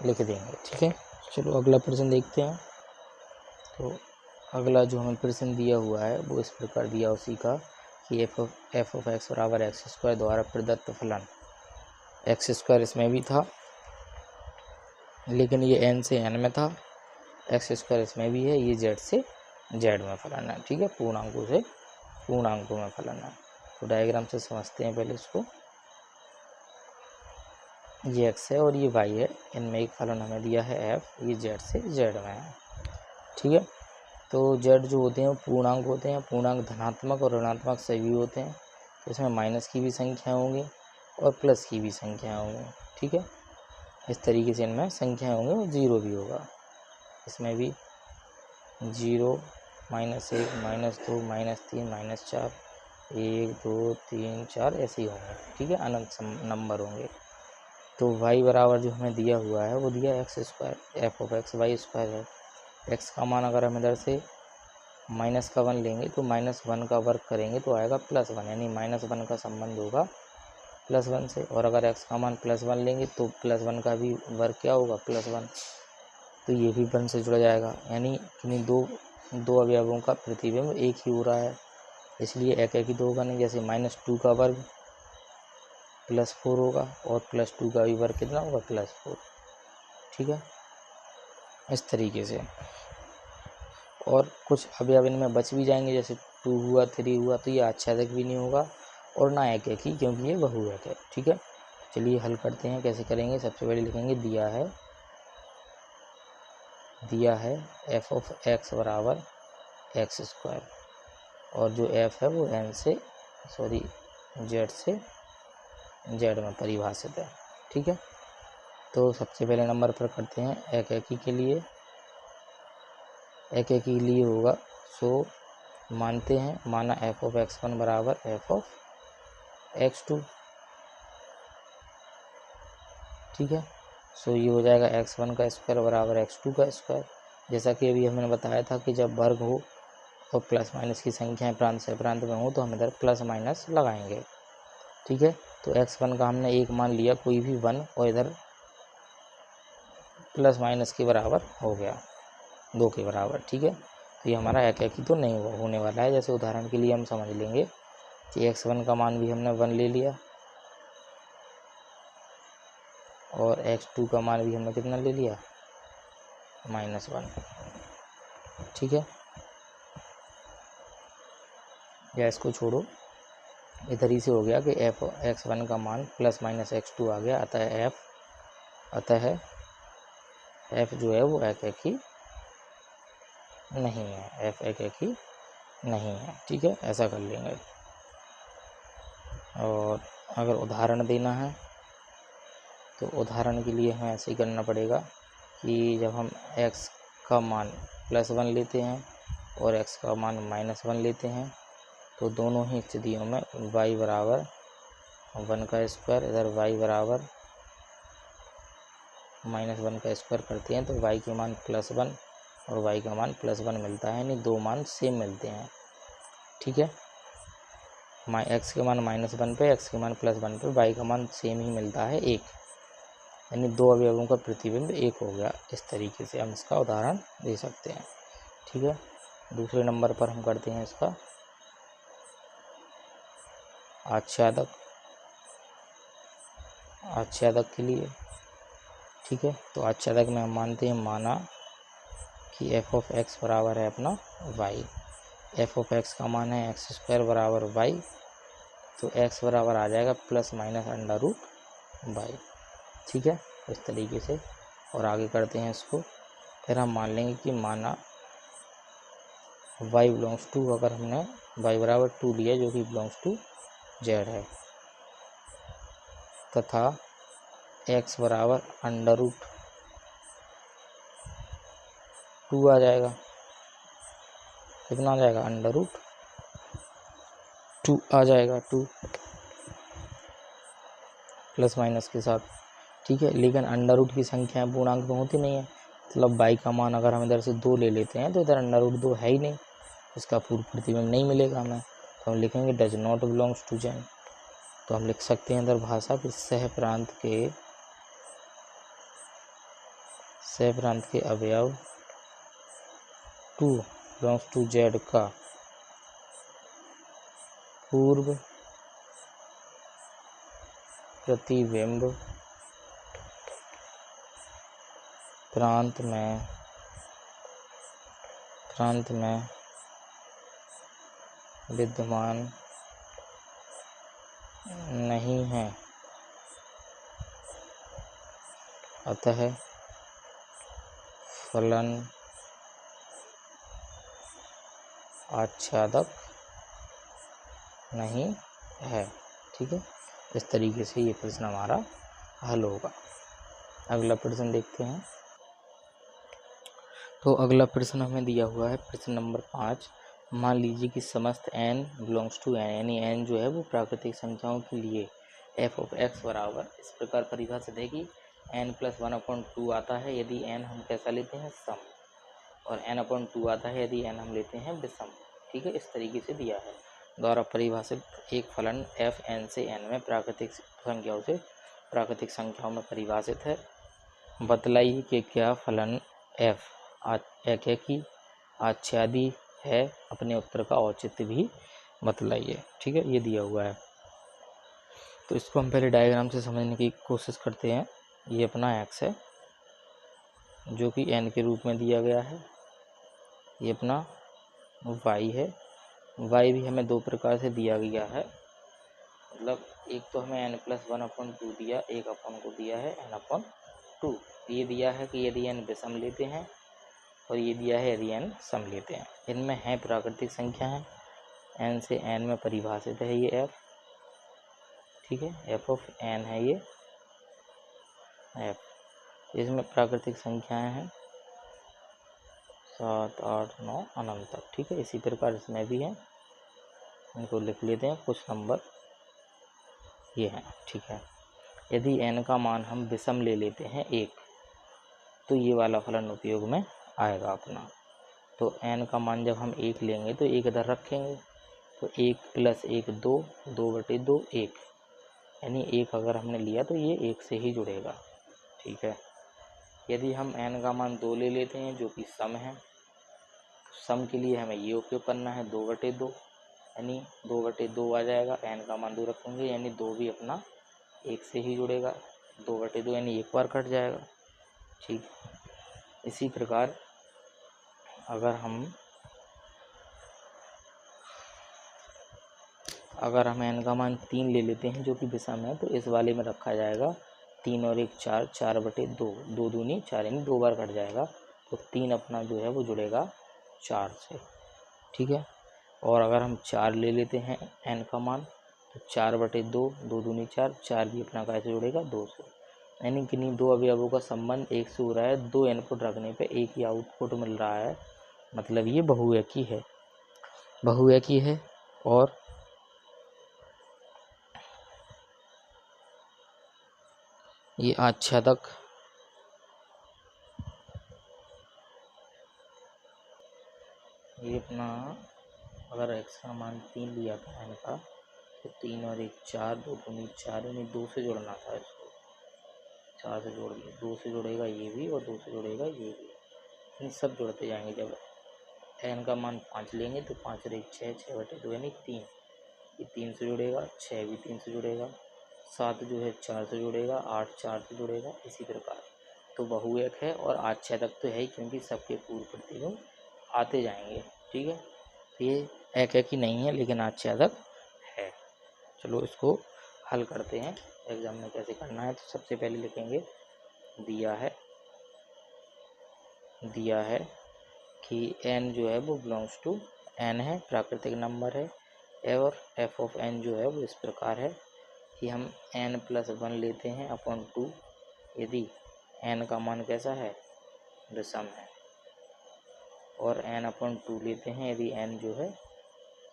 लिख देंगे, ठीक है। चलो अगला प्रश्न देखते हैं। तो अगला जो हमें प्रश्न दिया हुआ है वो इस प्रकार दिया उसी का कि f ऑफ x बराबर एक्स स्क्वायर द्वारा प्रदत्त फलन, एक्स स्क्वायर इसमें भी था लेकिन ये n से n में था, एक्स स्क्वायर इसमें भी है, ये z से z में फलन है, ठीक है, पूर्णांकों से पूर्णांकों में फलन है। तो डायग्राम से समझते हैं पहले इसको। ये x है और ये y है, इनमें एक फलन हमें दिया है f, ये z से z में है, ठीक है। तो z जो होते हैं वो पूर्णांक होते हैं, पूर्णांक धनात्मक और ऋणात्मक सभी होते हैं। तो इसमें माइनस की भी संख्या होंगी और प्लस की भी संख्या होंगी, ठीक है। इस तरीके से इनमें संख्या होंगी और जीरो भी होगा, इसमें भी 0, -1, -2, -3, -4, 1, 2, 3, 4 ऐसे ही होंगे, ठीक है, अनंत नंबर होंगे। तो y बराबर जो हमें दिया हुआ है वो दिया x square, f of x y square है। x का मान अगर हम इधर से -1 लेंगे तो -1 का वर्ग करेंगे तो आएगा +1, यानी -1 का संबंध होगा +1 से, और अगर x का मान +1 लेंगे तो +1 का भी वर्ग क्या होगा +1, तो ये भी 1 से जुड़ जाएगा। यानी किन्हीं दो अवयवों का प्रतिबिंब एक ही हो रहा है, इसलिए एक ही तो होगा नहीं। जैसे -2 का वर्ग +4 होगा और +2 का भी वर्ग कितना होगा +4, ठीक है, इस तरीके से। और कुछ अवयव इनमें बच भी जाएंगे, जैसे 2 हुआ, 3 हुआ, तो ये आच्छादक भी नहीं होगा और ना एक ही, क्योंकि ये बहुपद है, ठीक है। चलिए हल करते हैं, कैसे करेंगे। सबसे पहले लिखेंगे दिया है f(x) बराबर x², और जो f है वो z से z में परिभाषित है, ठीक है। तो सबसे पहले नंबर पर करते हैं एक के लिए होगा, सो मानते हैं, माना f(x1) बराबर f(x2), ठीक है। सो ये हो जाएगा x1 का स्क्वायर बराबर x2 का स्क्वायर। जैसा कि अभी हमने बताया था कि जब वर्ग हो और प्लस माइनस की संख्याएं प्रांत से प्रांत में हो तो हम इधर प्लस माइनस लगाएंगे, ठीक है। तो x1 का हमने 1 मान लिया, कोई भी 1, और इधर प्लस माइनस के बराबर हो गया 2 के बराबर, ठीक है। तो ये हमारा एक ही तो नहीं होने वाला है। जैसे उदाहरण के लिए हम समझ लेंगे कि x1 का मान भी हमने 1 ले लिया और x2 का मान भी हमने कितना ले लिया -1, ठीक है। या इसको छोड़ो, इधर ही से हो गया कि f(x1) का मान +-x2 आ गया, अतः f जो है वो एक ही नहीं है, f एक ही नहीं है, ठीक है। ऐसा कर लेंगे। और अगर उदाहरण देना है तो उदाहरण के लिए हमें ऐसे ही करना पड़ेगा कि जब हम x का मान +1 लेते हैं और x का मान -1 लेते हैं तो दोनों ही स्थितियों में y बराबर 1 का स्क्वायर, इधर y बराबर -1 का स्क्वायर करते हैं तो y के मान +1 और y का मान +1 मिलता है, यानी दो मान सेम मिलते हैं, ठीक है। x के मान -1 पे, x के मान +1 पे y का मान सेम ही मिलता है 1, यानी दो अवयवों का प्रतिबिंब एक हो गया। इस तरीके से हम इसका उदाहरण दे सकते हैं, ठीक है। दूसरे नंबर पर हम करते हैं इसका आच्छादक के लिए, ठीक है। तो आच्छादक में हम मानते हैं, माना कि f(x) बराबर है अपना y, f(x) का मान है x² बराबर y, तो x बराबर आ जाएगा ±√y, ठीक है, इस तरीके से। और आगे करते हैं इसको, फिर हम मान लेंगे कि माना y बिलोंग्स टू, अगर हमने y बराबर 2 लिया जो कि बिलोंग्स टू z है, तथा x बराबर √2 आ जाएगा, कितना आ जाएगा √2 आ जाएगा, 2 प्लस माइनस के साथ, ठीक है। लेकिन अंडर रूट की संख्याएं पूर्णांक में होती नहीं है, मतलब y का मान अगर हम इधर से 2 ले लेते हैं तो इधर √2 है ही नहीं, इसका पूर्ण प्रतिबिंब नहीं मिलेगा हमें, तो हम लिखेंगे does not belongs to Z। तो हम लिख सकते हैं इधर भाषा कि सह प्रांत के अवयव 2 बिलोंग्स टू Z का पूर्व प्रतिबिंब प्रांत में विद्यमान नहीं है, अतः फलन आच्छादक नहीं है, ठीक है। इस तरीके से ये प्रश्न हमारा हल होगा। अगला प्रश्न देखते हैं। तो अगला प्रश्न हमें दिया हुआ है प्रश्न नंबर 5। मान लीजिए कि समस्त n बिलोंग्स टू n, यानी n जो है वो प्राकृतिक संख्याओं के लिए f(x) बराबर इस प्रकार परिभाषित है कि n+1/2 आता है यदि n हम कैसा लेते हैं सम, और n/2 आता है यदि n हम लेते हैं विषम, ठीक है। इस तरीके से दिया है द्वारा परिभाषित एक फलन f n से n में प्राकृतिक संख्याओं से प्राकृतिक संख्याओं में परिभाषित है। बतलाइए कि क्या फलन f एकैकी आच्छादी है। अपने उत्तर का औचित्य भी बतलाइए। ठीक है, ये दिया हुआ है। तो इसको हम पहले डायग्राम से समझने की कोशिश करते हैं। ये अपना x है जो कि n के रूप में दिया गया है। ये अपना y है। y भी हमें दो प्रकार से दिया गया है, मतलब एक तो हमें n+1/2 दिया, एक अपन को दिया है n/2। ये दिया है कि यदि n विषम लेते हैं और ये दिया है यदि n सम लेते हैं। इनमें है प्राकृतिक संख्या है, n से n में परिभाषित है ये f। ठीक है, f ऑफ n है ये f। इसमें प्राकृतिक संख्याएं हैं 7, 8, 9 अनंत तक। ठीक है, इसी प्रकार इसमें भी हैं, इनको लिख लेते हैं। कुछ नंबर ये हैं। ठीक है, यदि n का मान हम विषम ले लेते हैं 1, तो ये वाला फलन उपयोग में आएगा अपना। तो n का मान जब हम 1 लेंगे तो 1 इधर रखेंगे, तो 1 + 1 2, 2/2 1, यानी 1 अगर हमने लिया तो ये 1 से ही जुड़ेगा। ठीक है, यदि हम n का मान 2 ले लेते हैं जो कि सम है, सम के लिए हमें ये उपयोग करना है 2/2, यानी 2/2 आ जाएगा। n का मान 2 रखेंगे यानी 2 भी अपना 1 से ही जुड़ेगा। 2/2 यानी एक बार कट जाएगा। ठीक, इसी प्रकार अगर हम n का मान 3 ले लेते हैं जो कि विषम है, तो इस वाले में रखा जाएगा 3 और 1 4, 4/2, 2 दूनी 4 यानी 2 बार कट जाएगा। तो 3 अपना जो है वो जुड़ेगा 4 से। ठीक है, और अगर हम 4 ले लेते हैं n का मान, तो 4/2, 2 दूनी 4, 4 भी अपना कैसे जुड़ेगा 2 से। यानी किन्हीं दो अवयवों का संबंध एक से हो रहा है, 2 इनपुट रखने पे एक ही आउटपुट मिल रहा है, मतलब ये बहुएकी है। बहुएकी है और ये आच्छादक ये अपना अगर x का मान 3 लिया था n का, तो 3 और 1 4, 2 दूनी 4, यानी 2 से जोड़ना था इसको। 4 से जोड़ दिया, 2 से जुड़ेगा ये भी और 2 से जुड़ेगा ये भी, यानी सब जुड़ते जाएंगे। जब n का मान 5 लेंगे तो 5 और 1 6, 6/2 यानी 3, ये 3 से जुड़ेगा, 6 भी 3 से जुड़ेगा, 7 जो है 4 से जुड़ेगा, 8 4 से जुड़ेगा। इसी प्रकार तो बहुएक है और आच्छादक तो है ही, क्योंकि सबके पूर्व प्रतिबिंब आते जाएंगे। ठीक है, तो ये एकैकी नहीं है लेकिन आच्छादक है। चलो इसको हल करते हैं एग्जाम में कैसे करना है। तो सबसे पहले लिखेंगे दिया है कि n जो है वो बिलोंग्स टू n है, प्राकृतिक नंबर है। और f ऑफ n जो है वो इस प्रकार है कि हम n+1 लेते हैं अपॉन 2 यदि n का मान कैसा है, विषम है, और n/2 लेते हैं यदि n जो है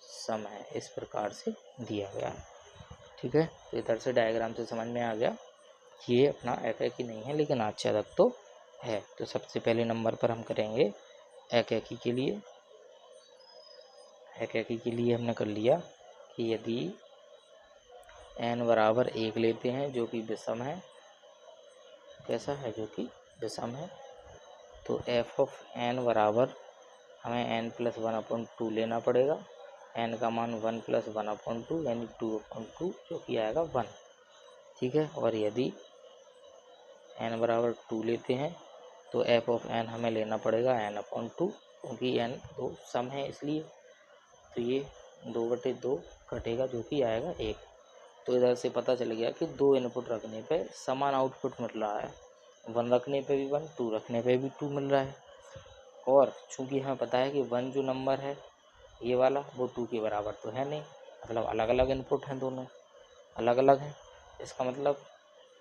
सम है। इस प्रकार से दिया गया है। ठीक है, तो इधर से डायग्राम से समझ में आ गया कि ये अपना एकैकी नहीं है लेकिन आच्छादक तो है। तो सबसे पहले नंबर पर हम करेंगे एकैकी के लिए। एकैकी के लिए हमने कर लिया कि यदि n बराबर 1 लेते हैं जो कि विषम है, कैसा है, जो कि विषम है, तो f ऑफ n बराबर हमें n+1/2 लेना पड़ेगा। n का मान 1+1/2 यानी 2/2 जो कि आएगा 1। ठीक है, और यदि n बराबर 2 लेते हैं तो f ऑफ n हमें लेना पड़ेगा n/2, क्योंकि n दो सम है इसलिए। तो ये 2/2 कटेगा जो कि आएगा 1। तो इधर से पता चल गया कि 2 इनपुट रखने पे समान आउटपुट मिल रहा है, 1 रखने पे भी 1, 2 रखने पे भी 2 मिल रहा है। और चूंकि हमें पता है कि 1 जो नंबर है ये वाला वो 2 के बराबर तो है नहीं, मतलब अलग अलग इनपुट हैं, दोनों अलग अलग हैं। इसका मतलब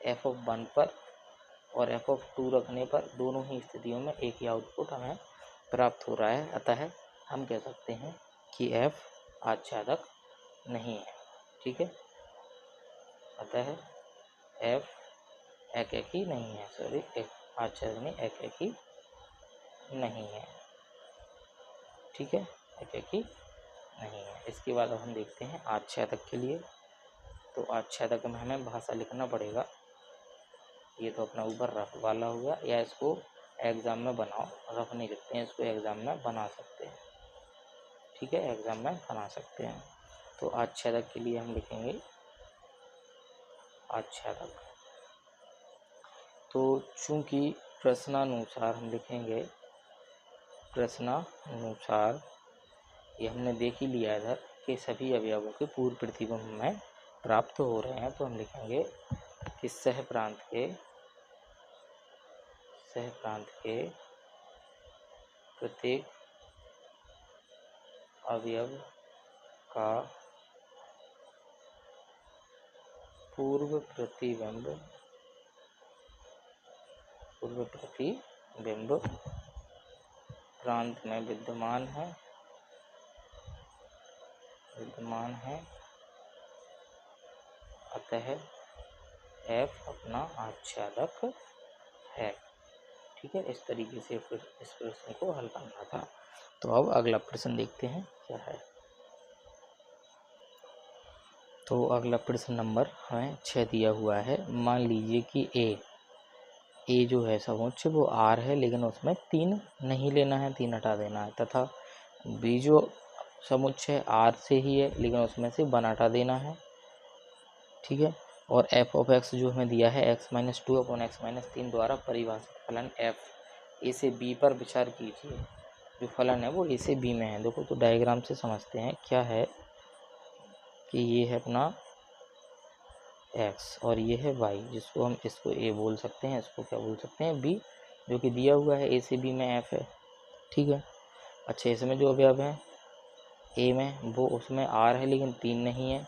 f ऑफ 1 पर और f ऑफ 2 रखने पर दोनों ही स्थितियों में एक ही आउटपुट हमें प्राप्त हो रहा है। अतः हम कह सकते हैं कि f आच्छादक नहीं है। ठीक है, अतः f एकैकी नहीं है, आच्छादक नहीं, एकैकी नहीं है। ठीक है, एकैकी नहीं है। इसके बाद अब हम देखते हैं आच्छादक के लिए। तो आच्छादक में हमें भाषा लिखना पड़ेगा। ये तो अपना ऊपर रफ वाला हो गया, या इसको एग्ज़ाम में बनाओ, रफ नहीं लिखते हैं, इसको एग्ज़ाम में बना सकते हैं। ठीक है, एग्ज़ाम में बना सकते हैं। तो आच्छादक के लिए हम लिखेंगे आच्छादक। तो चूँकि प्रश्नानुसार हम लिखेंगे प्रश्नानुसार, ये हमने देख ही लिया इधर कि सभी अवयवों के पूर्व प्रतिबिंब हमें प्राप्त हो रहे हैं, तो हम लिखेंगे कि सह प्रांत के प्रत्येक अवयव का पूर्व प्रतिबिंब प्रांत में विद्यमान है, अतः F अपना आच्छादक है। ठीक है, इस तरीके से फिर इस प्रश्न को हल करना था। तो अब अगला प्रश्न देखते हैं क्या है। तो अगला प्रश्न नंबर हमें 6 दिया हुआ है। मान लीजिए कि ए जो है समुच्चय वो R है, लेकिन उसमें 3 नहीं लेना है, 3 हटा देना है, तथा B जो समुच्चय R से ही है, लेकिन उसमें से 1 हटा देना है। ठीक है, और f ऑफ x जो हमें दिया है x-2/x-3 द्वारा परिभाषित फलन f a से b पर विचार कीजिए। जो फलन है वो a से b में है। देखो, तो डायग्राम से समझते हैं क्या है कि ये है अपना x और ये है y, जिसको हम इसको a बोल सकते हैं, इसको क्या बोल सकते हैं b, जो कि दिया हुआ है a से b में f है। ठीक है, अच्छा, इसमें जो अवयव है a में वो उसमें r है लेकिन 3 नहीं है,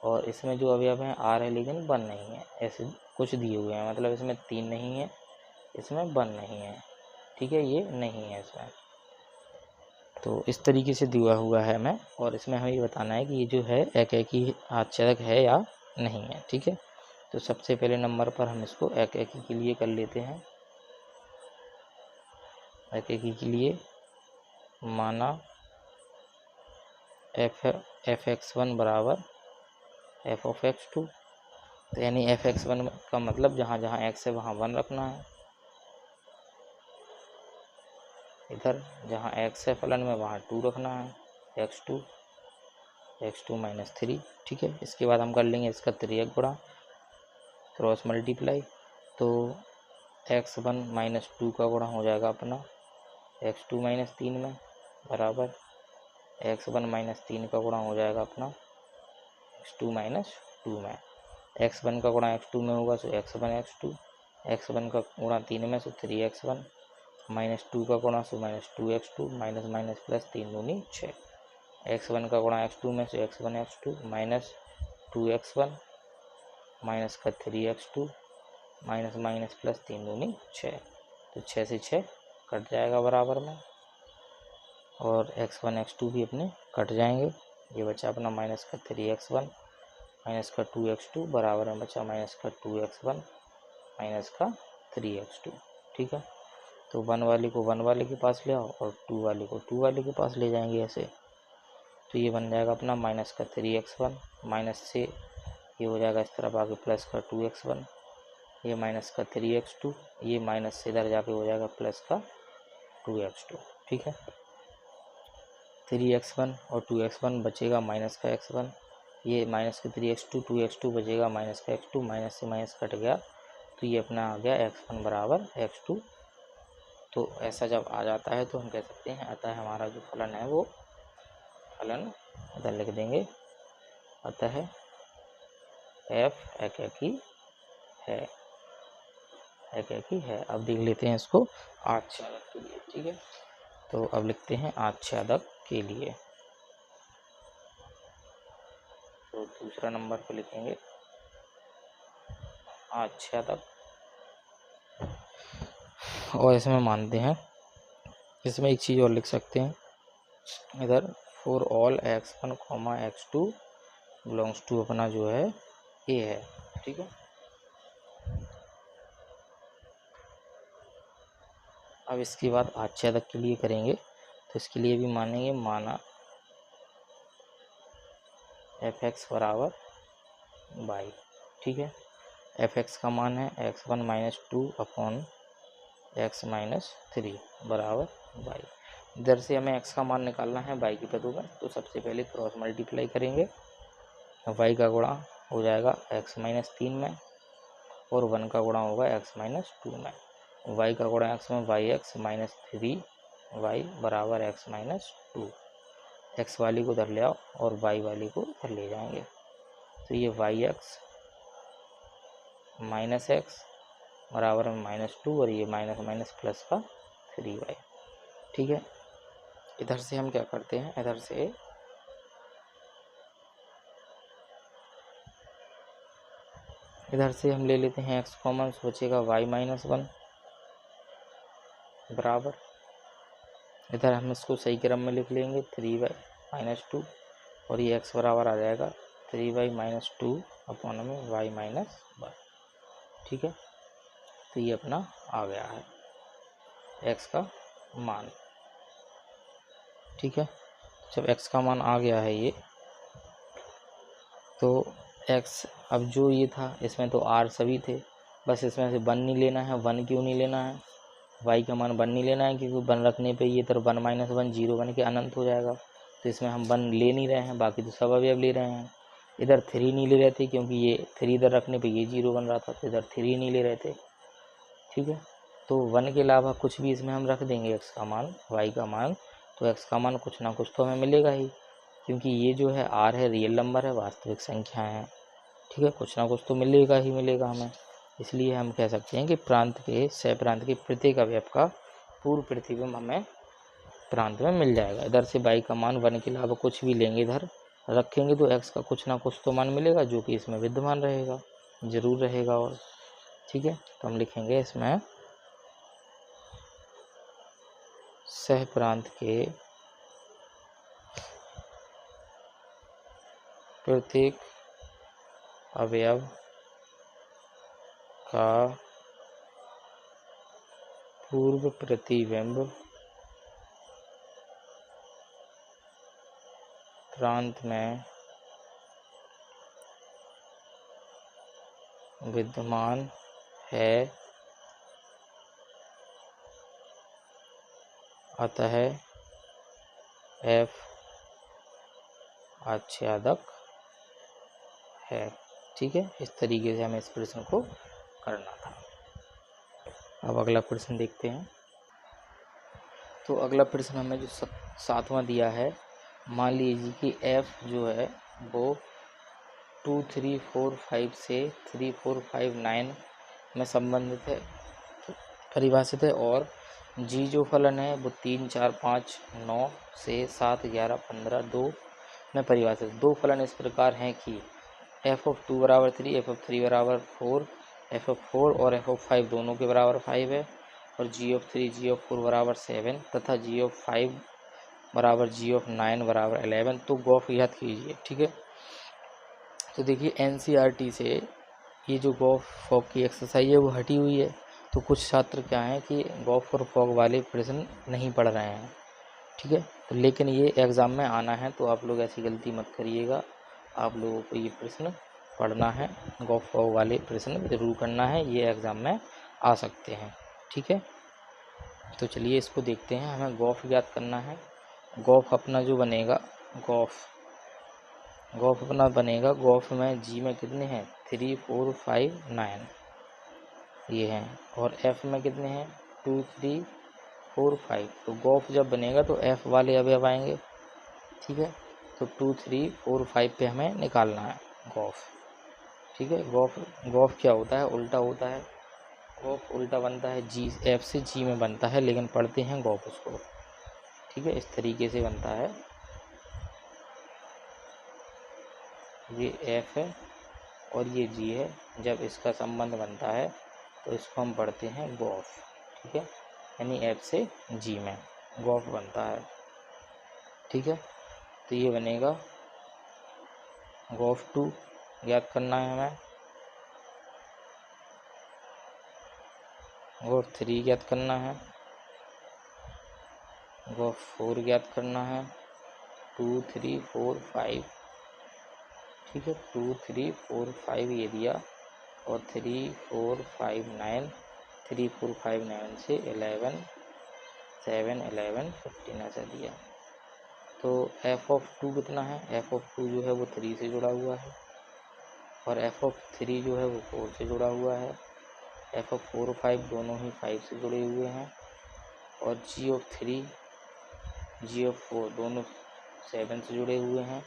और इसमें जो अवयव हैं R है लेकिन 1 नहीं है। ऐसे कुछ दिए हुए हैं, मतलब इसमें 3 नहीं है, इसमें 1 नहीं है। ठीक है, ये नहीं है इसमें। तो इस तरीके से दिया हुआ है हमें, और इसमें हमें ये बताना है कि ये जो है एकेकी आच्छादक है या नहीं है। ठीक है, तो सबसे पहले नंबर पर हम इसको एकेकी के लिए कर लेते हैं। एकेकी के लिए माना f(x1) बराबर f ऑफ x2, तो यानी f(x1) का मतलब जहाँ जहाँ x है वहाँ 1 रखना है। इधर जहाँ x है फलन में वहाँ 2 रखना है, x2 माइनस 3। ठीक है, इसके बाद हम कर लेंगे इसका 3x गुणा, क्रॉस मल्टीप्लाई, तो x1 माइनस 2 का गुणा हो जाएगा अपना x2 माइनस 3 में, बराबर x1 माइनस 3 का गुणा हो जाएगा अपना x2 माइनस 2 में। x1 का गुणा x2 में होगा तो x1 का गुणा 3 में, तो 3x1 माइनस 2 का गुणा so minus 2x2, minus minus plus 3 दूनी 6। x1 का गुणा x2 में से x1 माइनस 2x1 माइनस का 3x2, माइनस माइनस प्लस 3 दूनी 6, तो 6 से 6 कट जाएगा बराबर में, और x1 x2 भी अपने कट जाएंगे। ये बचा अपना माइनस का 3x1 माइनस का 2x2 बराबर में बचा माइनस का 2x1 माइनस का 3x2। ठीक है, तो 1 वाले को 1 वाले के पास ले आओ और 2 वाले को 2 वाले के पास ले जाएंगे ऐसे, तो ये बन जाएगा अपना माइनस का 3x1, माइनस से ये हो जाएगा इस तरफ आगे प्लस का 2x1, ये माइनस का 3x2, ये माइनस से इधर जाके हो जाएगा प्लस का 2x2। ठीक है, 3x1 और 2x1 बचेगा माइनस का x1, ये माइनस का 3x2 2x2 बचेगा माइनस का x2, माइनस से माइनस कट गया, तो ये अपना आ गया x1 बराबर x2। तो ऐसा जब आ जाता है तो हम कह सकते हैं अतः हमारा जो फलन है वो फलन इधर लिख देंगे, अतः f एकेकी है। अब देख लेते हैं इसको आच्छादक के लिए। ठीक है, तो अब लिखते हैं आच्छादक के लिए, तो दूसरा नंबर पर लिखेंगे आच्छादक, और इसमें मानते हैं, इसमें एक चीज़ और लिख सकते हैं इधर, for all x1, x2 belongs to अपना जो है a है। ठीक है, अब इसके बाद आच्छादक के लिए करेंगे, तो इसके लिए भी मानेंगे, माना f(x) बराबर वाई। ठीक है, एफ एक्स का मान है x1 minus 2 upon x minus 3 बराबर वाई। इधर से हमें x का मान निकालना है y के पदों में, तो सबसे पहले क्रॉस मल्टीप्लाई करेंगे। y का गुणा हो जाएगा x माइनस 3 में और 1 का गुणा होगा x माइनस 2 में। y का गुणा x में वाई एक्स माइनस 3 वाई बराबर x माइनस 2। x वाली को उधर ले आओ और y वाली को उधर ले जाएंगे, तो ये वाई एक्स माइनस एक्स बराबर में माइनस 2 और ये माइनस माइनस प्लस का 3y। ठीक है, इधर से हम क्या करते हैं, इधर से हम ले लेते हैं x कॉमन, सोचेगा y माइनस 1 बराबर, इधर हम इसको सही क्रम में लिख लेंगे 3y माइनस 2 और ये x बराबर आ जाएगा 3y माइनस 2 अपॉन में y माइनस 1। ठीक है, तो ये अपना आ गया है x का मान। ठीक है, जब x का मान आ गया है ये, तो x अब जो ये था इसमें तो r सभी थे, बस इसमें से 1 नहीं लेना है। 1 क्यों नहीं लेना है, y का मान 1 नहीं लेना है क्योंकि 1 रखने पे ये तरफ 1 माइनस 1 जीरो बन के अनंत हो जाएगा, तो इसमें हम 1 ले नहीं रहे हैं, बाकी तो सब अवयव ले रहे हैं। इधर 3 नहीं ले रहे थे क्योंकि ये 3 इधर रखने पे ये जीरो बन रहा था, तो इधर 3 नहीं ले रहे थे। ठीक है, तो 1 के अलावा कुछ भी इसमें हम रख देंगे x का मान y का मान, तो x का मान कुछ ना कुछ तो हमें मिलेगा ही, क्योंकि ये जो है r है रियल नंबर है, वास्तविक संख्या है। ठीक है, कुछ ना कुछ तो मिलेगा ही मिलेगा हमें, इसलिए हम कह सकते हैं कि प्रांत के सह प्रांत के प्रत्येक अवयव का पूर्व प्रतिबिंब हमें प्रांत में मिल जाएगा। इधर से y का मान 1 के अलावा कुछ भी लेंगे इधर रखेंगे तो x का कुछ ना कुछ तो मान मिलेगा जो कि इसमें विद्यमान रहेगा, जरूर रहेगा। और ठीक है, तो हम लिखेंगे इसमें सह प्रांत के प्रत्येक अवयव का पूर्व प्रतिबिंब प्रांत में विद्यमान है, अतः f आच्छादक है। ठीक है, इस तरीके से हमें इस प्रश्न को करना था। अब अगला प्रश्न देखते हैं। तो अगला प्रश्न हमें जो 7वां दिया है, मान लीजिए कि f जो है वो 2, 3, 4, 5 से 3, 4, 5, 9 में संबंधित है, परिभाषित है, और g जो फलन है वो 3, 4, 5, 9 से 7, 11, 15, 2 में परिभाषित है। दो फलन इस प्रकार हैं कि f(2) बराबर 3, f(3) बराबर 4, f(4) और f(5) दोनों के बराबर 5 है, और g(3) g(4) बराबर 7 तथा g(5) बराबर g(9) बराबर 11। तो गॉफ याद कीजिए। ठीक है, तो देखिए NCERT से ये जो गॉफ फॉग की एक्सरसाइज है वो हटी हुई है, तो कुछ छात्र क्या हैं कि गॉफ और फॉग वाले प्रश्न नहीं पढ़ रहे हैं। ठीक है, तो लेकिन ये एग्ज़ाम में आना है, तो आप लोग ऐसी गलती मत करिएगा, आप लोगों को ये प्रश्न पढ़ना है, गॉफ फॉग वाले प्रश्न ज़रूर करना है, ये एग्ज़ाम में आ सकते हैं। ठीक है, तो चलिए इसको देखते हैं। हमें गॉफ याद करना है। गॉफ अपना जो बनेगा, गॉफ अपना बनेगा, गॉफ में जी में कितने हैं 3, 4, 5, 9 ये हैं, और एफ में कितने हैं 2, 3, 4, 5। तो गॉफ जब बनेगा तो एफ वाले अवयव आएंगे। ठीक है, तो 2, 3, 4, 5 पे हमें निकालना है गॉफ। ठीक है, गॉफ क्या होता है, उल्टा होता है। गॉफ उल्टा बनता है, जी एफ से जी में बनता है, लेकिन पढ़ते हैं गॉफ उसको। ठीक है, इस तरीके से बनता है, ये एफ है और ये जी है, जब इसका संबंध बनता है तो इसको हम पढ़ते हैं गॉफ। ठीक है, यानी एफ से जी में गॉफ बनता है। ठीक है, तो ये बनेगा गॉफ 2 याद करना है हमें, गॉफ 3 याद करना है, गॉफ 4 याद करना है, 2, 3, 4, 5। ठीक है। 2 3 4 5 ये दिया और 3 4 5 9, 3 4 5 9 से 11 7 11 15 ऐसा दिया। तो एफ ऑफ 2 कितना है, एफ ऑफ 2 जो है वो 3 से जुड़ा हुआ है और एफ ऑफ 3 जो है वो 4 से जुड़ा हुआ है। एफ ऑफ 4 और 5 दोनों ही 5 से जुड़े हुए हैं और जी ऑफ 3 जी ऑफ 4 दोनों 7 से जुड़े हुए हैं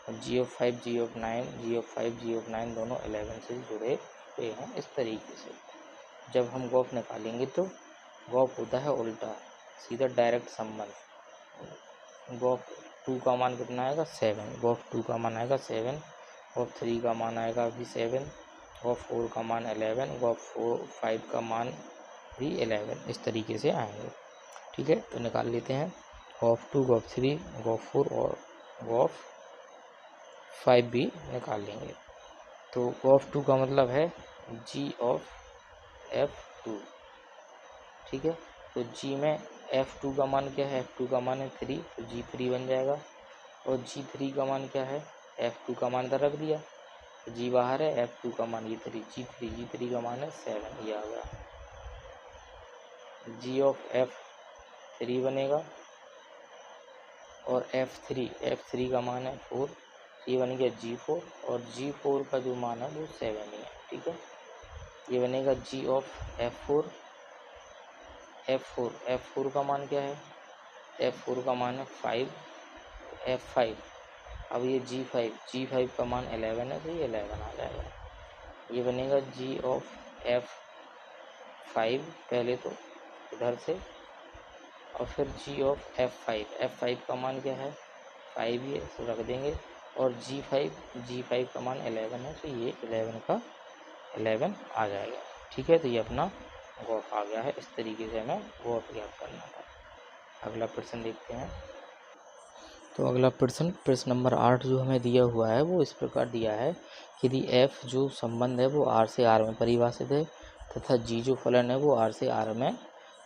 और G of 5 G of 9 G of 5 G of 9 दोनों 11 से जुड़े हुए हैं। इस तरीके से जब हम गॉफ निकालेंगे तो गॉफ होता है उल्टा, सीधा डायरेक्ट संबंध। गॉफ 2 का मान कितना आएगा 7, गॉफ 2 का मान आएगा 7, गॉफ 3 का मान आएगा भी 7, गॉफ 4 का मान 11, गॉफ 5 का मान भी 11, इस तरीके से आएंगे। ठीक है, तो निकाल लेते हैं गॉफ 2 गॉफ 3 गॉफ 4 और गॉफ 5 भी निकाल लेंगे। तो गॉफ 2 का मतलब है जी ऑफ F2। ठीक है, तो जी में F2 का मान क्या है, F2 का मान है 3, तो G3 बन जाएगा और G3 का मान क्या है, F2 का मान रख दिया, तो G बाहर है, F2 का मान ये 3, G3 का मान है 7, ये आ गया। G ऑफ F3 बनेगा और F3 का मान है 4, ये बन गया G4 और G4 का जो मान है वो 7 ही है। ठीक है, ये बनेगा G ऑफ F4 का मान क्या है, F4 का मान है 5, F5 अब ये G5 का मान 11 है, तो ये 11 आ जाएगा। ये बनेगा G ऑफ F5 पहले तो इधर से और फिर G ऑफ F5 का मान क्या है 5 ही है, तो रख देंगे और G5 का मान 11 है, तो ये 11 का 11 आ जाएगा। ठीक है, तो ये अपना गॉफ आ गया है। इस तरीके से हमें गॉफ ज्ञात करना था। अगला प्रश्न देखते हैं। तो अगला प्रश्न नंबर 8 जो हमें दिया हुआ है वो इस प्रकार दिया है, यदि f जो संबंध है वो r से r में परिभाषित है तथा g जो फलन है वो r से r में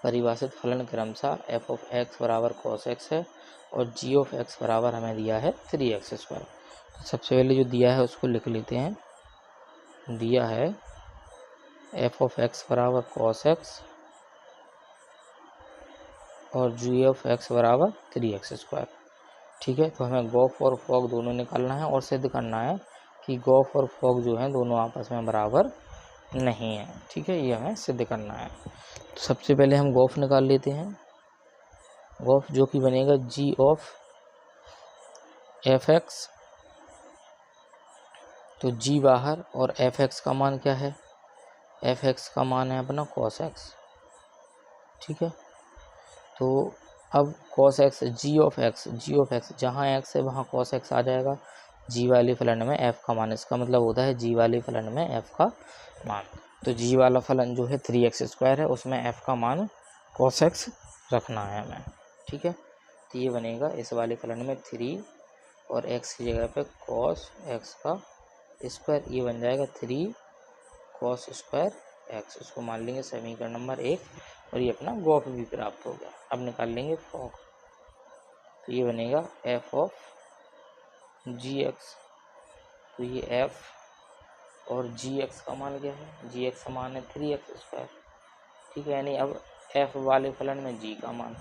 परिभाषित फलन क्रमशः f ऑफ x बराबर cos x है और g ऑफ x बराबर हमें दिया है 3x स्क्वायर। तो सबसे पहले जो दिया है उसको लिख लेते हैं। दिया है f ऑफ x बराबर cos x और g ऑफ x बराबर 3x स्क्वायर। ठीक है, तो हमें गॉफ और फॉग दोनों निकालना है और सिद्ध करना है कि गॉफ और फॉग जो हैं दोनों आपस में बराबर नहीं है। ठीक है, ये हमें सिद्ध करना है। तो सबसे पहले हम गॉफ निकाल लेते हैं। गॉफ जो कि बनेगा जी ऑफ एफ एक्स, तो जी बाहर और एफ एक्स का मान क्या है, एफ एक्स का मान है अपना कॉस एक्स। ठीक है, तो अब cos x g of x जहाँ x है वहाँ cos x आ जाएगा g वाले फलन में f का मान, इसका मतलब होता है g वाले फलन में f का मान। तो g वाला फलन जो है 3x स्क्वायर है उसमें f का मान cos x रखना है हमें। ठीक है, तो ये बनेगा इस वाले फलन में 3 और x की जगह पे cos x का स्क्वायर, ये बन जाएगा 3 cos स्क्वायर x। इसको मान लेंगे समीकरण नंबर 1 और ये अपना गॉफ भी प्राप्त हो गया। अब निकाल लेंगे फॉग, तो ये बनेगा f ऑफ gx, तो ये f और gx का मान क्या है, gx का मान है 3x स्क्वायर। ठीक है, यानी अब f वाले फलन में g का मान।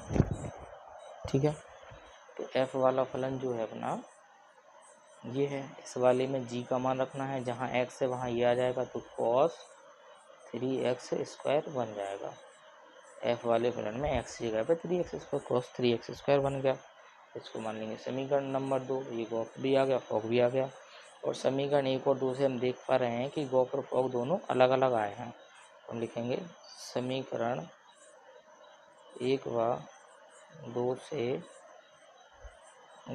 ठीक है, तो f वाला फलन जो है अपना ये है, इस वाले में g का मान रखना है, जहाँ x है वहाँ ये आ जाएगा, तो cos 3x स्क्वायर बन जाएगा। f वाले फलन में x की जगह पे 3x square, cos 3x square बन गया। इसको मान लेंगे समीकरण नंबर 2। ये गॉफ भी आ गया, फॉग भी आ गया। और समीकरण 1 और 2 से हम देख पा रहे हैं कि गॉफ और फॉग दोनों अलग अलग आए हैं। हम लिखेंगे समीकरण 1 व 2 से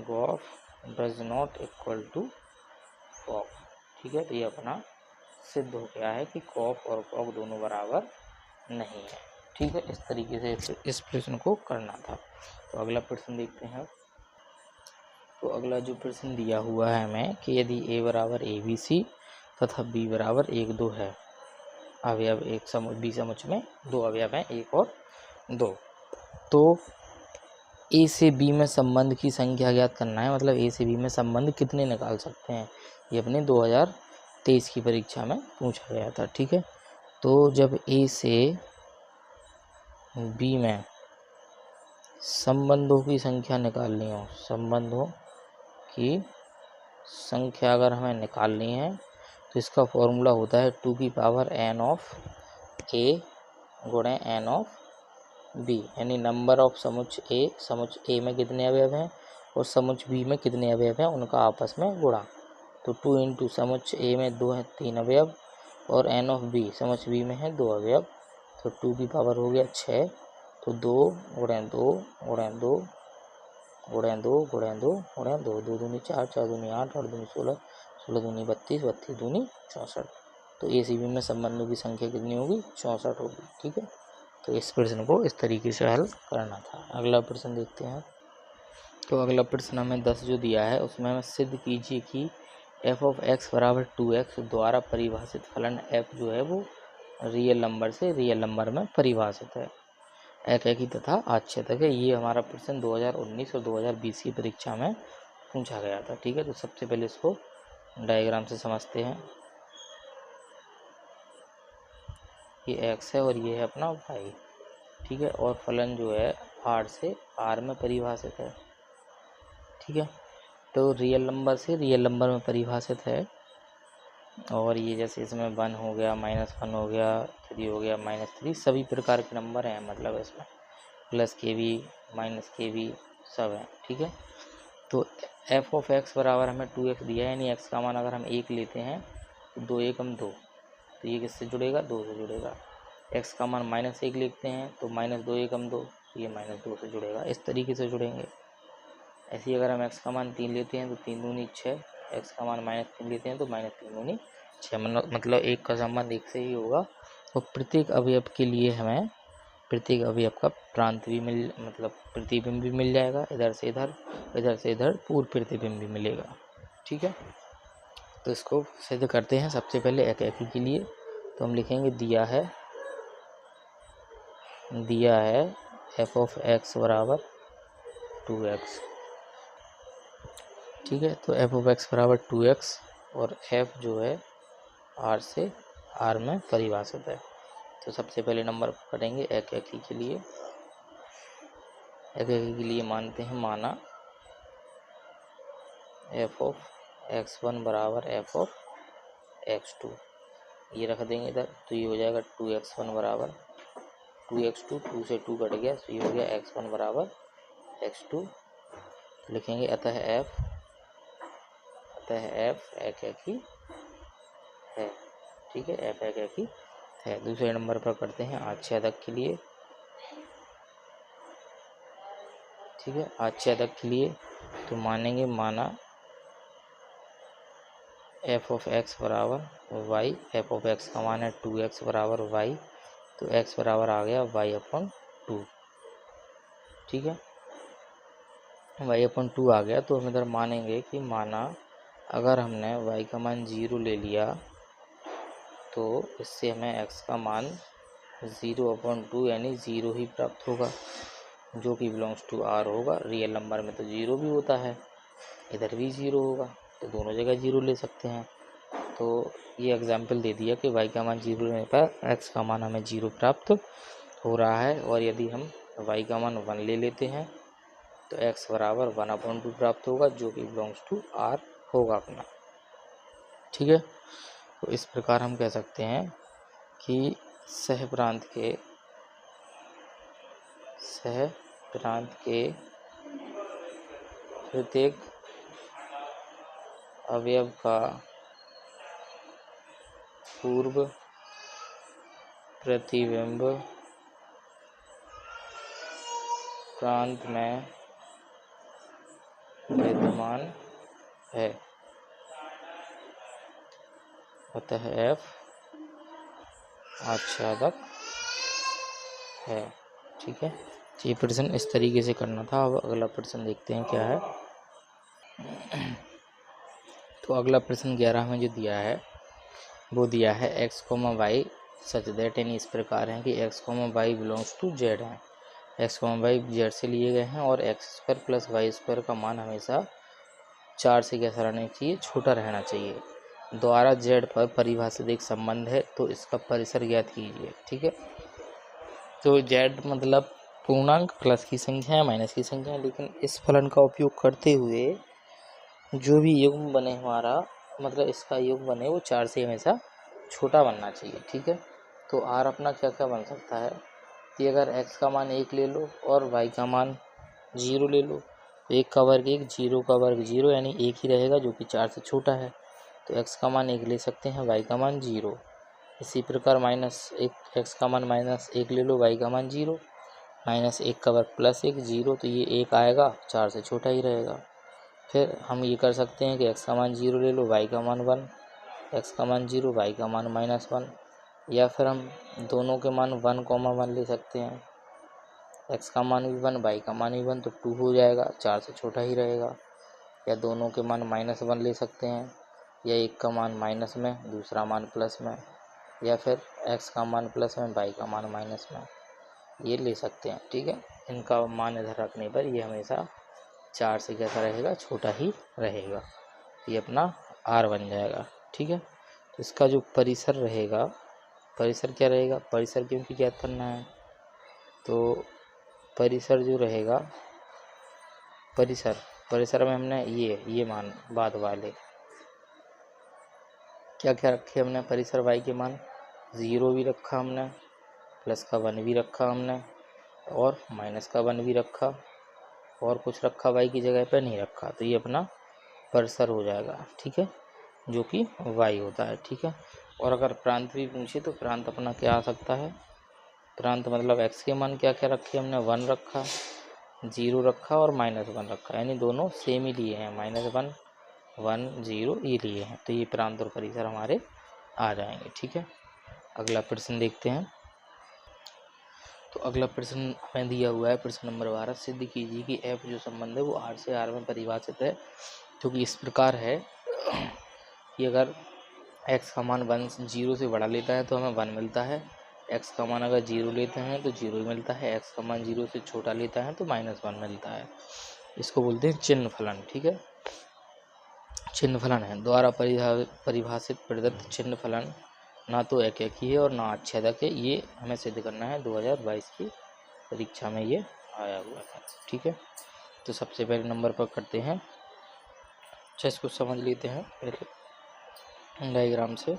गॉफ डज नॉट इक्वल टू फॉग। ठीक है, तो ये अपना सिद्ध हो गया है कि गॉफ और फॉग दोनों बराबर नहीं है। ठीक है, इस तरीके से इस प्रश्न को करना था। तो अगला प्रश्न देखते हैं। तो अगला जो प्रश्न दिया हुआ है हमें कि यदि a बराबर ABC तथा b बराबर 1 2 है, अवयव बी समुच्चय में 2 अवयव हैं 1 और 2, तो ए से बी में संबंध की संख्या ज्ञात करना है, मतलब ए से बी में संबंध कितने निकाल सकते हैं। ये अपने 2023 की परीक्षा में पूछा गया था। ठीक है, तो जब ए से बी में संबंधों की संख्या निकालनी हो, संबंधों की संख्या अगर हमें निकालनी है तो इसका फॉर्मूला होता है 2 की पावर n ऑफ ए गुणे n ऑफ बी, यानी नंबर ऑफ समुच्चय ए में कितने अवयव हैं और समुच्चय बी में कितने अवयव हैं उनका आपस में गुणा। तो 2 इंटू समुच्चय ए में 2 है 3 अवयव और n ऑफ बी समुच्चय बी में है 2 अवयव, तो 2 की पावर हो गया 6, तो 2 गुणे 2 गुणे 2 गुणे 2 गुणे 2 गुणे 2, 2 दूनी 4, 4 दूनी 8, 8 दूनी 16, 16 दूनी 32, 32 दूनी 64। तो ए सी बी में संबंधों की संख्या कितनी होगी, 64 होगी। ठीक है, तो इस प्रश्न को इस तरीके से हल करना था। अगला प्रश्न देखते हैं। तो अगला प्रश्न हमें 10 जो दिया है उसमें हमें सिद्ध कीजिए कि f ऑफ x बराबर 2x द्वारा परिभाषित फलन f जो है वो रियल नंबर से रियल नंबर में परिभाषित है, एकैकी तथा आच्छेदक है। ये हमारा प्रश्न 2019 और 2020 की परीक्षा में पूछा गया था। ठीक है, तो सबसे पहले इसको डायग्राम से समझते हैं। ये x है और ये है अपना y। ठीक है, और फलन जो है r से r में परिभाषित है। ठीक है, तो रियल नंबर से रियल नंबर में परिभाषित है, और ये जैसे इसमें 1 हो गया, -1 हो गया, 3 हो गया, -3, सभी प्रकार के नंबर हैं, मतलब इसमें प्लस के भी माइनस के भी सब हैं। ठीक है, तो f ऑफ x बराबर हमें 2x दिया है, यानी x का मान अगर हम 1 लेते हैं तो 2 एकम 2, तो ये किससे जुड़ेगा, 2 से जुड़ेगा। x का मान -1 लिखते हैं तो -2 एकम 2, तो ये -2 से जुड़ेगा। इस तरीके से जुड़ेंगे। ऐसे ही अगर हम x का मान 3 लेते हैं तो 3 दूनी 6, x का मान -3 लेते हैं तो -3 दूनी 6, मतलब एक का संबंध एक से ही होगा। और प्रत्येक अवयव के लिए हमें प्रत्येक अवयव का प्रांत भी मतलब प्रतिबिंब भी मिल जाएगा, इधर से इधर, इधर से इधर पूर्व प्रतिबिंब भी मिलेगा। ठीक है, तो इसको सिद्ध करते हैं। सबसे पहले एकैकी के लिए तो हम लिखेंगे दिया है f ऑफ x बराबर 2x। ठीक है, तो f ऑफ x बराबर 2x और f जो है r से r में परिभाषित है। तो सबसे पहले नंबर पढ़ेंगे एकैकी के लिए। एकैकी के लिए मानते हैं, माना f ऑफ x1 बराबर f ऑफ x2, ये रख देंगे इधर, तो ये हो जाएगा 2x1 बराबर 2x2, 2 से 2 कट गया, तो ये हो गया x1 बराबर x2। लिखेंगे अतः f एकैकी है। ठीक है, f एकैकी है। दूसरे नंबर पर करते हैं आच्छेदक के लिए। ठीक है, आच्छेदक के लिए तो मानेंगे, माना f ऑफ x बराबर y, f ऑफ x का मान है 2x बराबर y, तो x बराबर आ गया y/2। ठीक है, y/2 आ गया, तो हम इधर मानेंगे कि माना अगर हमने y का मान 0 ले लिया तो इससे हमें x का मान 0/2 यानी 0 ही प्राप्त होगा, जो कि बिलोंग्स टू r होगा। रियल नंबर में तो 0 भी होता है, इधर भी 0 होगा, तो दोनों जगह 0 ले सकते हैं। तो ये एग्जाम्पल दे दिया कि y का मान 0 लेने पर x का मान हमें 0 प्राप्त हो रहा है, और यदि हम y का मान 1 ले लेते हैं तो x बराबर 1/2 प्राप्त होगा, जो कि बिलोंग्स टू r होगा अपना। ठीक है, तो इस प्रकार हम कह सकते हैं कि सह प्रांत के प्रत्येक अवयव का पूर्व प्रतिबिंब प्रांत में विद्यमान है, अतः f आच्छादक है। ठीक है, ये प्रश्न इस तरीके से करना था। अब अगला प्रश्न देखते हैं क्या है। तो अगला प्रश्न 11 में जो दिया है वो दिया है x, y सच दैट, यानी इस प्रकार है कि x, y belongs to z है। एक्स वाई जेड से लिए गए हैं और x square plus y square का मान हमेशा 4 से कैसा रहना चाहिए, छोटा रहना चाहिए। द्वारा जेड पर परिभाषित एक संबंध है तो इसका परिसर ज्ञात कीजिए। ठीक है, तो जेड मतलब पूर्णांक, प्लस की संख्या है, माइनस की संख्या है, लेकिन इस फलन का उपयोग करते हुए जो भी युग्म बने हमारा, मतलब इसका युग्म बने वो 4 से हमेशा छोटा बनना चाहिए। ठीक है, तो आर अपना क्या क्या बन सकता है कि अगर x का मान 1 ले लो और y का मान 0 ले लो, 1 का वर्ग 1, 0 का वर्ग 0, यानी 1 ही रहेगा जो कि 4 से छोटा है। तो x का मान 1 ले सकते हैं, y का मान 0। इसी प्रकार -1, x का मान -1 ले लो, y का मान 0, -1 का वर्ग प्लस 1, 0, तो ये 1 आएगा, 4 से छोटा ही रहेगा। फिर हम ये कर सकते हैं कि x का मान 0 ले लो, y का मान 1, x का मान 0, y का मान -1, या फिर हम दोनों के मान 1,1 ले सकते हैं। x का मान भी 1, y का मान भी 1, तो 2 हो जाएगा, 4 से छोटा ही रहेगा। या दोनों के मान -1 ले सकते हैं, या एक का मान माइनस में, दूसरा मान प्लस में, या फिर x का मान प्लस में, y का मान माइनस में, ये ले सकते हैं। ठीक है, इनका मान इधर रखने पर ये हमेशा 4 से कैसा रहेगा, छोटा ही रहेगा। ये अपना r बन जाएगा। ठीक है, तो इसका जो परिसर रहेगा, परिसर क्या रहेगा, परिसर क्योंकि ज्ञात करना है, तो परिसर जो रहेगा, परिसर में हमने ये मान बाद वाले क्या क्या रखे हमने, परिसर y के मान 0 भी रखा हमने, प्लस का 1 भी रखा हमने, और माइनस का 1 भी रखा, और कुछ रखा y की जगह पर नहीं रखा, तो ये अपना परिसर हो जाएगा। ठीक है, जो कि y होता है। ठीक है, और अगर प्रांत भी पूछे तो प्रांत अपना क्या आ सकता है, प्रांत मतलब x के मान क्या क्या रखे हमने, 1 रखा, 0 रखा और -1 रखा, यानी दोनों सेम ही लिए हैं, -1, 1, 0 ये लिए हैं, तो ये प्रांत और परिसर हमारे आ जाएंगे। ठीक है, अगला प्रश्न देखते हैं। तो अगला प्रश्न हमें दिया हुआ है, प्रश्न नंबर 12, सिद्ध कीजिए कि f जो संबंध है वो r से r में परिभाषित है, जो कि इस प्रकार है कि अगर x का मान 0 से बड़ा लेता है तो हमें 1 मिलता है, x का मान अगर 0 लेते हैं तो 0 ही मिलता है, x का मान 0 से छोटा लेता है तो -1 मिलता है। इसको बोलते हैं चिन्ह फलन। ठीक है, चिन्ह फलन है, द्वारा परिभाषित प्रदत्त चिन्ह फलन ना तो एकैकी है और ना आच्छेदक है, ये हमें सिद्ध करना है। 2022 की परीक्षा में ये आया हुआ था। ठीक है, तो सबसे पहले नंबर पर करते हैं, अच्छा इसको समझ लेते हैं पहले डायग्राम से।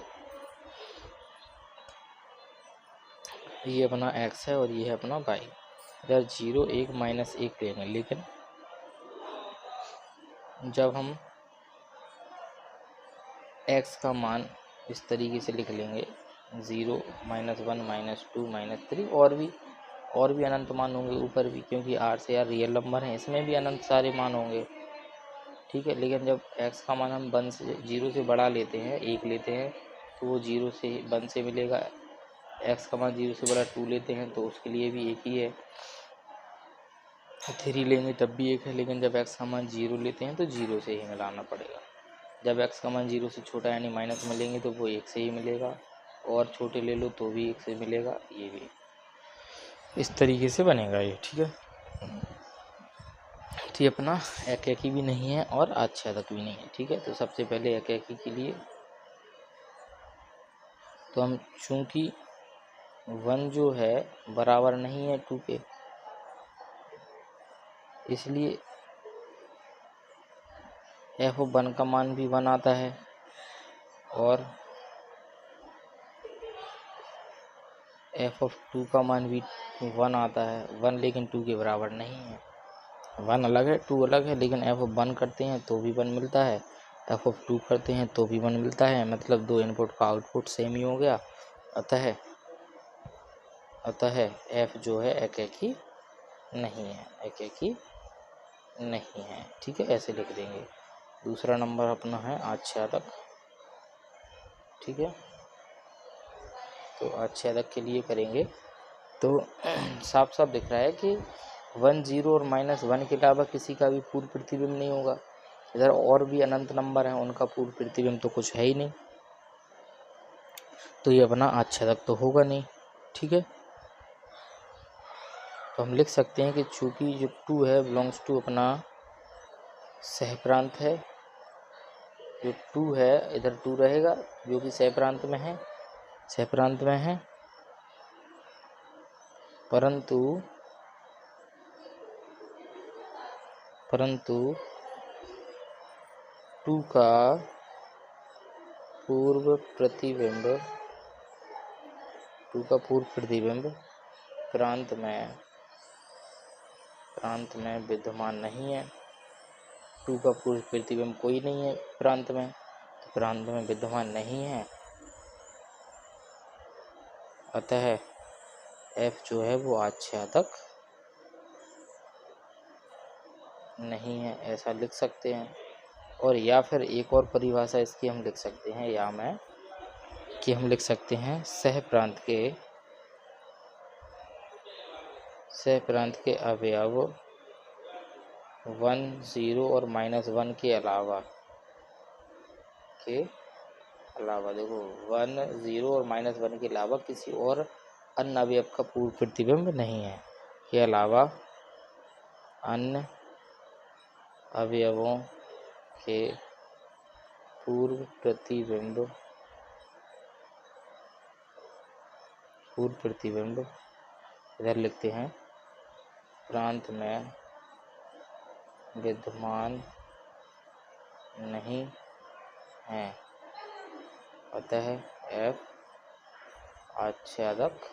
ये अपना x है और ये है अपना y। इधर 0, 1, -1 लेंगे, लेकिन जब हम x का मान इस तरीके से लिख लेंगे 0, -1, -2, -3, और भी अनंत मान होंगे ऊपर भी, क्योंकि r से r रियल नंबर है, इसमें भी अनंत सारे मान होंगे। ठीक है, लेकिन जब x का मान हम 0 से बड़ा लेते हैं, 1 लेते हैं, तो वो 0 से 1 से मिलेगा। x का मान 0 से बड़ा 2 लेते हैं तो उसके लिए भी 1 ही है, 3 लेंगे तब भी 1 है, लेकिन जब x का मान 0 लेते हैं तो 0 से ही मिलाना पड़ेगा। जब x का मान 0 से छोटा यानी माइनस में लेंगे तो वो 1 से ही मिलेगा, और छोटे ले लो तो भी 1 से मिलेगा, ये भी इस तरीके से बनेगा ये। ठीक है, तो ये अपना एकैकी भी नहीं है और आच्छेदक भी नहीं है। ठीक है, तो सबसे पहले एकैकी के लिए तो हम चूँकि 1 जो है बराबर नहीं है 2 के, इसलिए f(1) का मान भी 1 आता है और f(2) का मान भी 1 आता है। 1 लेकिन 2 के बराबर नहीं है, 1 अलग है 2 अलग है, लेकिन f(1) करते हैं तो भी 1 मिलता है, f(2) करते हैं तो भी 1 मिलता है, मतलब दो इनपुट का आउटपुट सेम ही हो गया। अतः f जो है एकैकी नहीं है, एकैकी नहीं है। ठीक है, ऐसे लिख देंगे। दूसरा नंबर अपना है आच्छेदक। ठीक है, तो आच्छेदक के लिए करेंगे तो साफ साफ दिख रहा है कि 1, 0 और -1 के अलावा किसी का भी पूर्ण प्रतिबिंब नहीं होगा। इधर और भी अनंत नंबर हैं, उनका पूर्ण प्रतिबिंब तो कुछ है ही नहीं, तो ये अपना आच्छेदक तो होगा नहीं। ठीक है, तो हम लिख सकते हैं कि चूँकि जो टू है बिलोंग्स टू अपना सह प्रांत है, जो टू है इधर टू रहेगा जो कि सह प्रांत में है, सह प्रांत में है, परंतु टू का पूर्व प्रतिबिंब प्रांत में विद्यमान नहीं है। टू का पूर्व प्रतिबिंब कोई नहीं है प्रांत में, तो प्रांत में विद्यमान नहीं है, अतः f जो है वो आच्छादक नहीं है, ऐसा लिख सकते हैं। और या फिर एक और परिभाषा इसकी हम लिख सकते हैं, हम लिख सकते हैं सह प्रांत के अवयव 1, 0 और -1 के अलावा देखो 1, 0 और -1 के अलावा किसी और अन्य अवयव का पूर्व प्रतिबिंब नहीं है, के अलावा अन्य अवयवों के पूर्व प्रतिबिंब इधर लिखते हैं प्रांत में विद्यमान नहीं है, अतः f आच्छादक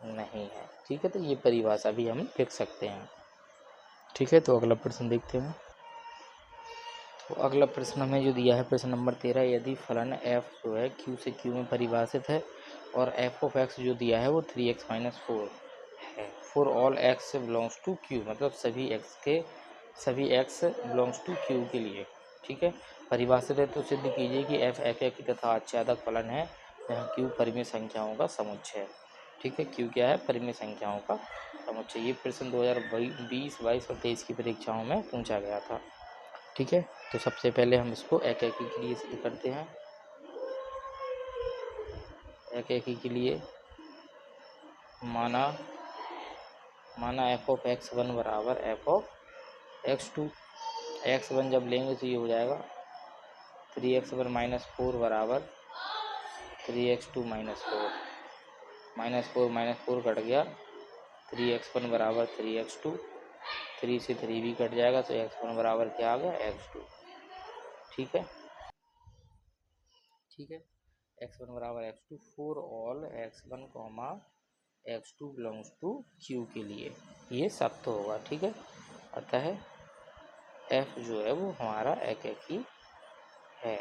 नहीं है। ठीक है, तो ये परिभाषा भी हम लिख सकते हैं। ठीक है, तो अगला प्रश्न देखते हैं। तो अगला प्रश्न हमें जो दिया है प्रश्न नंबर 13, यदि फलन f जो है q से q में परिभाषित है और f ऑफ x जो दिया है वो 3x - 4 है for all x belongs to q, मतलब सभी x बिलोंग्स टू q के लिए। ठीक है, परिभाषित है तो सिद्ध कीजिए कि f एक तथा आच्छादक फलन है जहाँ q परिमेय संख्याओं का समुच्चय है। ठीक है, q क्या है? परिमेय संख्याओं का समुच्चय। ये प्रश्न 2020, 22 और 23 की परीक्षाओं में पूछा गया था। ठीक है, तो सबसे पहले हम इसको एक के लिए सिद्ध करते हैं। एक के लिए माना f ऑफ x1 बराबर f ऑफ x2। x1 जब लेंगे तो ये हो जाएगा 3x1 - 4 बराबर 3x2 - 4, -4 कट गया, 3x1 बराबर 3x2, 3 से 3 भी कट जाएगा, तो x1 बराबर क्या आ गया? x2। ठीक है, x1 बराबर x2 for all x1, x2 belongs to q के लिए ये सत्य होगा। ठीक है, अतः f जो है वो हमारा एक ही है।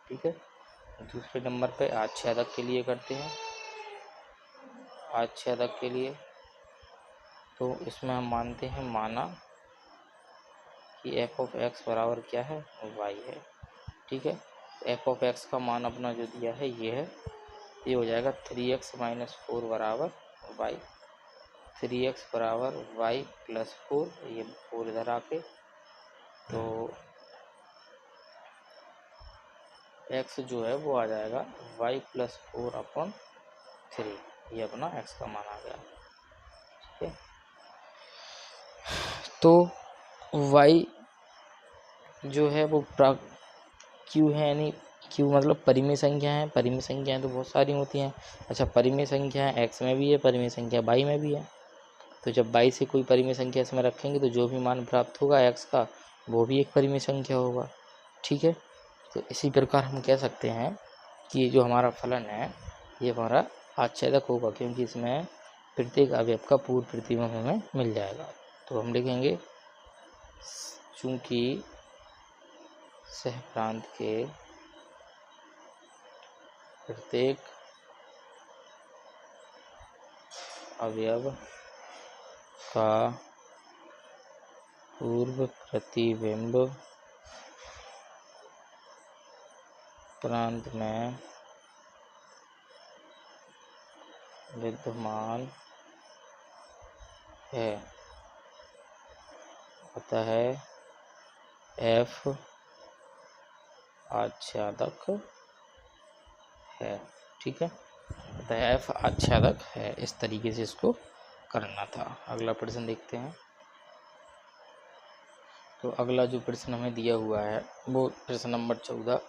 ठीक है, दूसरे नंबर पे आच्छादक के लिए करते हैं। आच्छादक के लिए तो इसमें हम मानते हैं कि f ऑफ x बराबर क्या है? y है। ठीक है, f ऑफ x का मान अपना जो दिया है ये है, ये हो जाएगा 3x - 4 बराबर y, 3x बराबर y + 4, ये 4 इधर आके, तो x जो है वो आ जाएगा y + 4/3, ये अपना x का मान आ गया। ठीक है, तो y जो है वो q है, यानी q मतलब परिमेय संख्या है। परिमेय संख्याएं तो बहुत सारी होती हैं। अच्छा, परिमेय संख्या x में भी है, परिमेय संख्या y में भी है। तो जब y से कोई परिमेय संख्या इसमें रखेंगे तो जो भी मान प्राप्त होगा x का वो भी एक परिमेय संख्या होगा। ठीक है, तो इसी प्रकार हम कह सकते हैं कि ये जो हमारा फलन है ये हमारा आच्छादक होगा, क्योंकि इसमें प्रत्येक अवयव का पूर्व प्रतिबिंब हमें मिल जाएगा। तो हम लिखेंगे चूँकि सह प्रांत के प्रत्येक अवयव का पूर्व प्रतिबिंब प्रांत में विद्यमान है, अतः f आच्छादक है। ठीक है, अतः f आच्छादक है। इस तरीके से इसको करना था। अगला प्रश्न देखते हैं। तो अगला जो प्रश्न हमें दिया हुआ है वो प्रश्न नंबर 14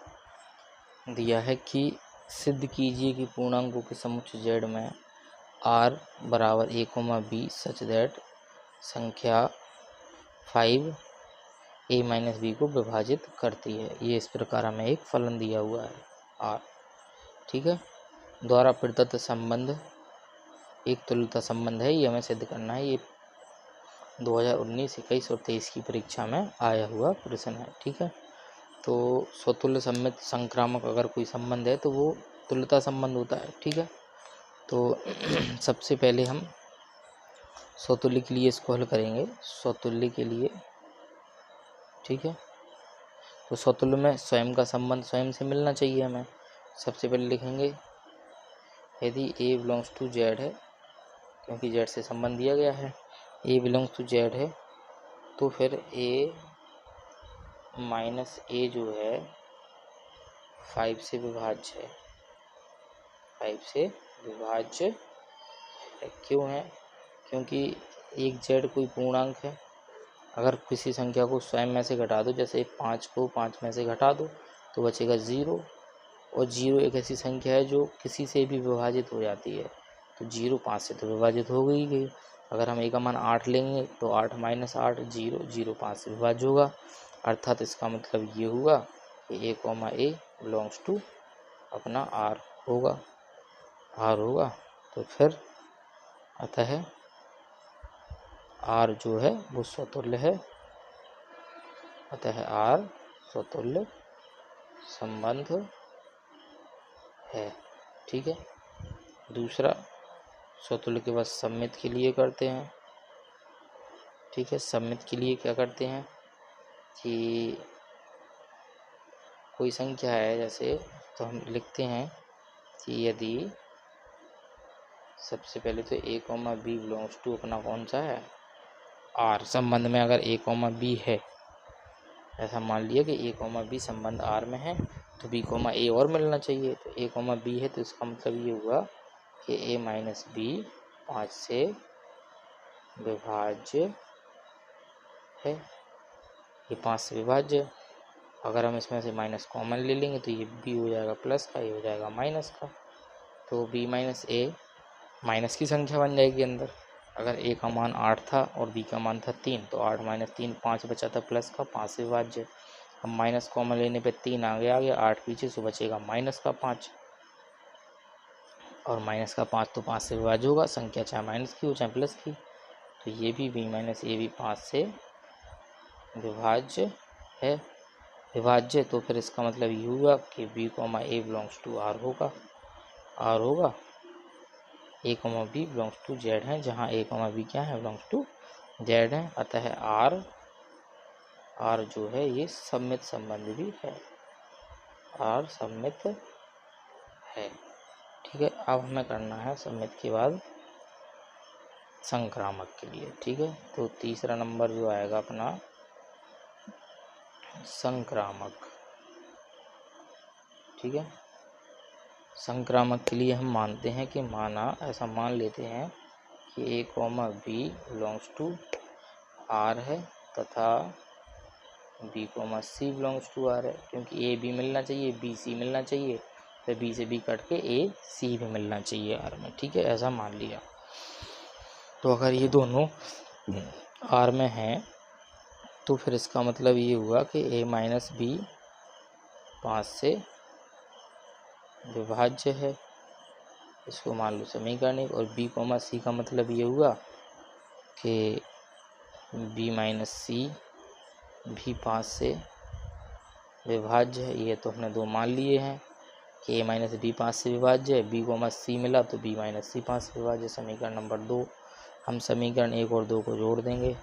दिया है कि सिद्ध कीजिए कि पूर्णांकों के समुच्चय जेड में r बराबर a, b सच दैट संख्या 5 a माइनस बी को विभाजित करती है। ये इस प्रकार हमें एक फलन दिया हुआ है r, ठीक है। द्वारा प्रदत्त संबंध एक तुल्यता संबंध है, ये हमें सिद्ध करना है। ये 2019, 21 और 23 की परीक्षा में आया हुआ प्रश्न है, ठीक है। तो स्वतुल्य सम्मित संक्रामक अगर कोई संबंध है तो वो तुल्यता संबंध होता है, ठीक है। तो सबसे पहले हम स्वतुल्य के लिए इसको हल करेंगे, स्वतुल्य के लिए, ठीक है। तो स्वतुल्य में स्वयं का संबंध स्वयं से मिलना चाहिए हमें। सबसे पहले लिखेंगे यदि a बिलोंग्स टू जेड है, क्योंकि जेड से संबंध दिया गया है, a बिलोंग्स टू जेड है, तो फिर a माइनस a जो है 5 से विभाज्य है, 5 से विभाज्य है। क्यों है? क्योंकि एक जेड कोई पूर्णांक है। अगर किसी संख्या को स्वयं में से घटा दो, जैसे 5 को 5 में से घटा दो तो बचेगा 0, और 0 एक ऐसी संख्या है जो किसी से भी विभाजित हो जाती है। तो 0 5 से तो विभाजित हो गई। अगर हम a का मान 8 लेंगे तो 8 माइनस 8 0, 0 5 से विभाज्य होगा। अर्थात इसका मतलब ये हुआ कि a, बिलोंग्स टू अपना r होगा। तो फिर अतः r जो है वो स्वतुल्य है, अतः r स्वतुल्य संबंध है, ठीक है। दूसरा स्वतुल्य के बाद सम्मित के लिए करते हैं, ठीक है। सम्मित के लिए क्या करते हैं कि कोई संख्या है जैसे, तो हम लिखते हैं कि यदि सबसे पहले तो a, b बिलोंग्स टू अपना कौन सा है r, संबंध में अगर a, b है, ऐसा मान लिया कि a, b संबंध r में है, तो b, a और मिलना चाहिए। तो a, b है, तो इसका मतलब ये हुआ कि a माइनस b 5 से विभाज्य है, ये 5 से विभाज्य। अगर हम इसमें से माइनस कॉमन ले लेंगे तो ये b हो जाएगा प्लस का, ये हो जाएगा माइनस का। तो b माइनस a माइनस की संख्या बन जाएगी अंदर। अगर a का मान 8 था और b का मान था 3, तो 8 माइनस 3 5 बचा था प्लस का, 5 से विभाज्य। हम माइनस कॉमन लेने पे 3 आगे आ गया, 8 पीछे, से बचेगा माइनस का 5, और माइनस का 5 तो 5 से विभाज्य होगा, संख्या चाहे माइनस की हो चाहे प्लस की। तो ये भी b माइनस a भी 5 से विभाज्य है, विभाज्य। तो फिर इसका मतलब ये हुआ कि b, a belongs to r होगा, a, b belongs to z है, जहाँ a, b क्या है, बिलोंग्स टू z है। अतः r जो है ये सम्मित संबंध भी है, r सम्मित है, ठीक है। अब हमें करना है सम्मित के बाद संक्रामक के लिए, ठीक है। तो तीसरा नंबर जो आएगा अपना संक्रामक, ठीक है। संक्रामक के लिए हम मानते हैं कि ऐसा मान लेते हैं कि a, b belongs to r है, तथा b, c belongs to r है। क्योंकि a b मिलना चाहिए, b c मिलना चाहिए, तो b से b कट के a c भी मिलना चाहिए r में, ठीक है। ऐसा मान लिया। तो अगर ये दोनों r में हैं तो फिर इसका मतलब ये हुआ कि a माइनस b 5 से विभाज्य है, इसको मान लो समीकरणिक। और b, c का मतलब ये हुआ कि b माइनस c भी 5 से विभाज्य है। ये तो हमने दो मान लिए हैं कि a माइनस b 5 से विभाज्य है, b, c मिला तो b माइनस c 5 से विभाज्य। समीकरण नंबर 2, हम समीकरण 1 और 2 को जोड़ देंगे,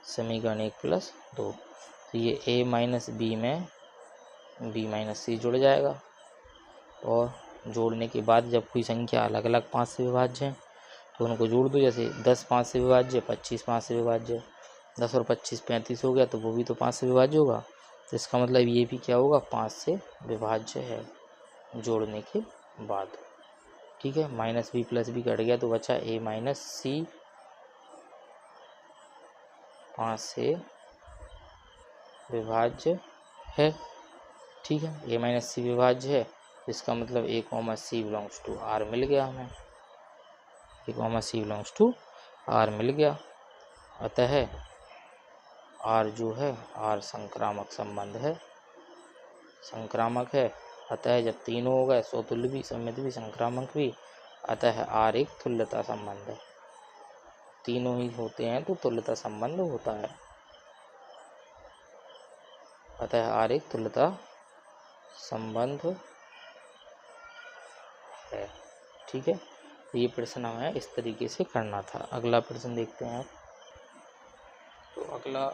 समीकरण 1 प्लस 2। तो ये a माइनस b में b माइनस c जुड़ जाएगा, और जोड़ने के बाद जब कोई संख्या अलग अलग 5 से विभाज्य है तो उनको जोड़ दो। जैसे 10 5 से विभाज्य, 25 5 से विभाज्य, 10 और 25 35 हो गया, तो वो भी तो 5 से विभाज्य होगा। तो इसका मतलब ये भी क्या होगा, 5 से विभाज्य है जोड़ने के बाद, ठीक है। Minus b plus b cut गया तो बचा a माइनस c 5 से विभाज्य है। ठीक है, a माइनस सी विभाज्य है, इसका मतलब a comma c belongs to R मिल गया हमें, a comma c belongs to R मिल गया। अतः r जो है r संक्रामक संबंध है, संक्रामक है। अतः जब तीनों हो गए, स्वतुल्य भी, सममित भी, संक्रामक भी, अतः r एक तुल्यता संबंध है। तीनों ही होते हैं तो तुल्यता संबंध होता है। अतः r एक तुल्यता संबंध है। ठीक है, तो ये प्रश्न हमें इस तरीके से करना था। अगला प्रश्न देखते हैं आप। तो अगला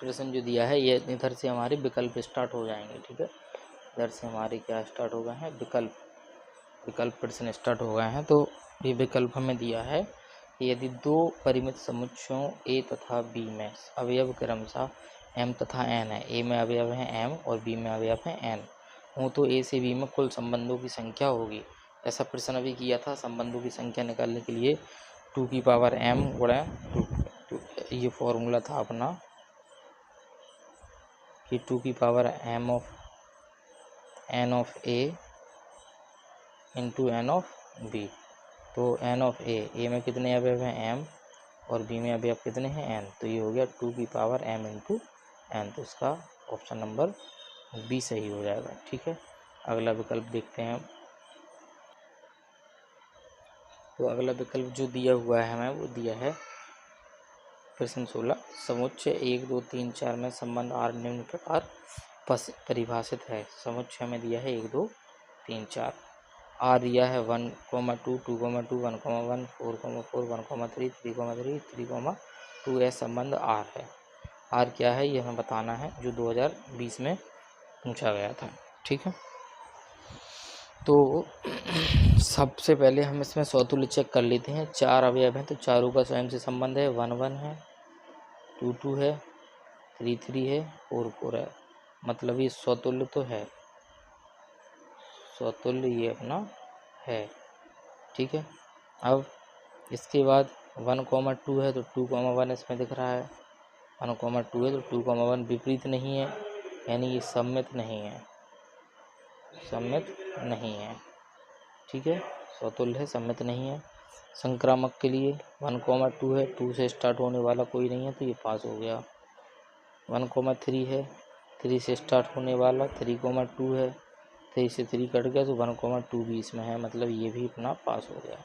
प्रश्न जो दिया है, ये इधर से हमारे विकल्प स्टार्ट हो जाएंगे। ठीक है, इधर से हमारे क्या स्टार्ट हो गए हैं, विकल्प प्रश्न स्टार्ट हो गए हैं। तो ये विकल्प हमें दिया है कि यदि दो परिमित समुच्चयों a तथा b में अवयव क्रमशः m तथा n है, a में अवयव है m और b में अवयव है n हो, तो a से b में कुल संबंधों की संख्या होगी। ऐसा प्रश्न अभी किया था। संबंधों की संख्या निकालने के लिए 2 की पावर m गुणा 2, ये फॉर्मूला था अपना कि 2 की power m of n of a into n of b। तो n ऑफ a में कितने अवयव हैं m और b में अवयव कितने हैं n, तो ये हो गया 2 की पावर m इंटू n। तो इसका ऑप्शन नंबर b सही हो जाएगा। ठीक है, अगला विकल्प देखते हैं। तो अगला विकल्प जो दिया हुआ है हमें, वो दिया है प्रश्न 16, समुच्चय 1 2 3 4 में संबंध r निम्न प्रकार परिभाषित है। समुच्चय में दिया है 1 2 3 4, r दिया है 1, 2, 2, 2, 1, 4, 4, 1, 3, 3, 3, 2 यह संबंध r है। r क्या है ये हमें बताना है, जो 2020 में पूछा गया था। ठीक है, तो सबसे पहले हम इसमें स्वतुल्य चेक कर लेते हैं। 4 अवयव हैं तो चारों का स्वयं से संबंध है। 1 1 है, 2 2 है, 3 3 है, 4 4 है, मतलब ये स्वतुल्य तो है, स्वतुल्य ये अपना है। ठीक है, अब इसके बाद 1 2 है तो 2 1 इसमें दिख रहा है। 1 2 है तो 2 1 विपरीत नहीं है, यानी ये सममित नहीं है, सममित नहीं है। ठीक है, स्वतुल्य है, सममित नहीं है। संक्रामक के लिए 1 2 है, 2 से स्टार्ट होने वाला कोई नहीं है तो ये पास हो गया। 1 3 है, 3 से स्टार्ट होने वाला, 3 2 है, 3 से 3 कट गया तो 1 2 भी इसमें है, मतलब ये भी अपना पास हो गया।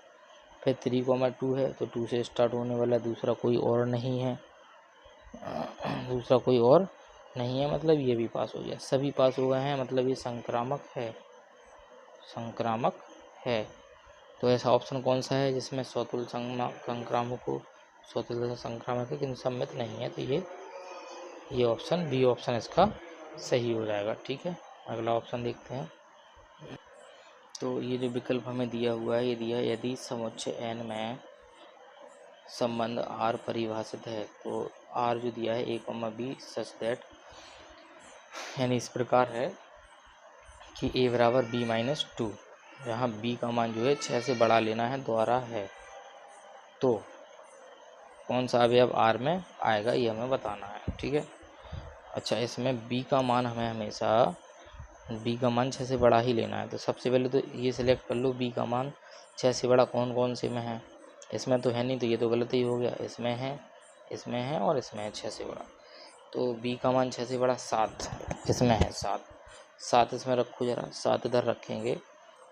फिर 3 2 है तो 2 से स्टार्ट होने वाला दूसरा कोई और नहीं है, दूसरा कोई और नहीं है, मतलब ये भी पास हो गया। सभी पास हो गए हैं, मतलब ये संक्रामक है, संक्रामक है। तो ऐसा ऑप्शन कौन सा है जिसमें स्वतुल्य संक्रामक हो, स्वतुल्य संक्रामक है किंतु सम्मित नहीं है, तो ये ऑप्शन बी ऑप्शन इसका सही हो जाएगा। ठीक है, अगला ऑप्शन देखते हैं। तो ये जो विकल्प हमें दिया हुआ है, ये दिया है यदि समुच्चय n में संबंध r परिभाषित है, तो r जो दिया है a, b सच दैट, यानी इस प्रकार है कि a बराबर b माइनस 2, जहाँ b का मान जो है 6 से बड़ा लेना है द्वारा है, तो कौन सा अवयव r में आएगा ये हमें बताना है। ठीक है, अच्छा, इसमें b का मान हमें हमेशा b का मान 6 से बड़ा ही लेना है। तो सबसे पहले तो ये सिलेक्ट कर लो, b का मान 6 से बड़ा कौन कौन से में है, इसमें तो है नहीं, तो ये तो गलत ही हो गया। इसमें है, इसमें है और इसमें है 6 से बड़ा। तो b का मान 6 से बड़ा 7, इसमें है 7 इसमें रखो जरा, 7 इधर रखेंगे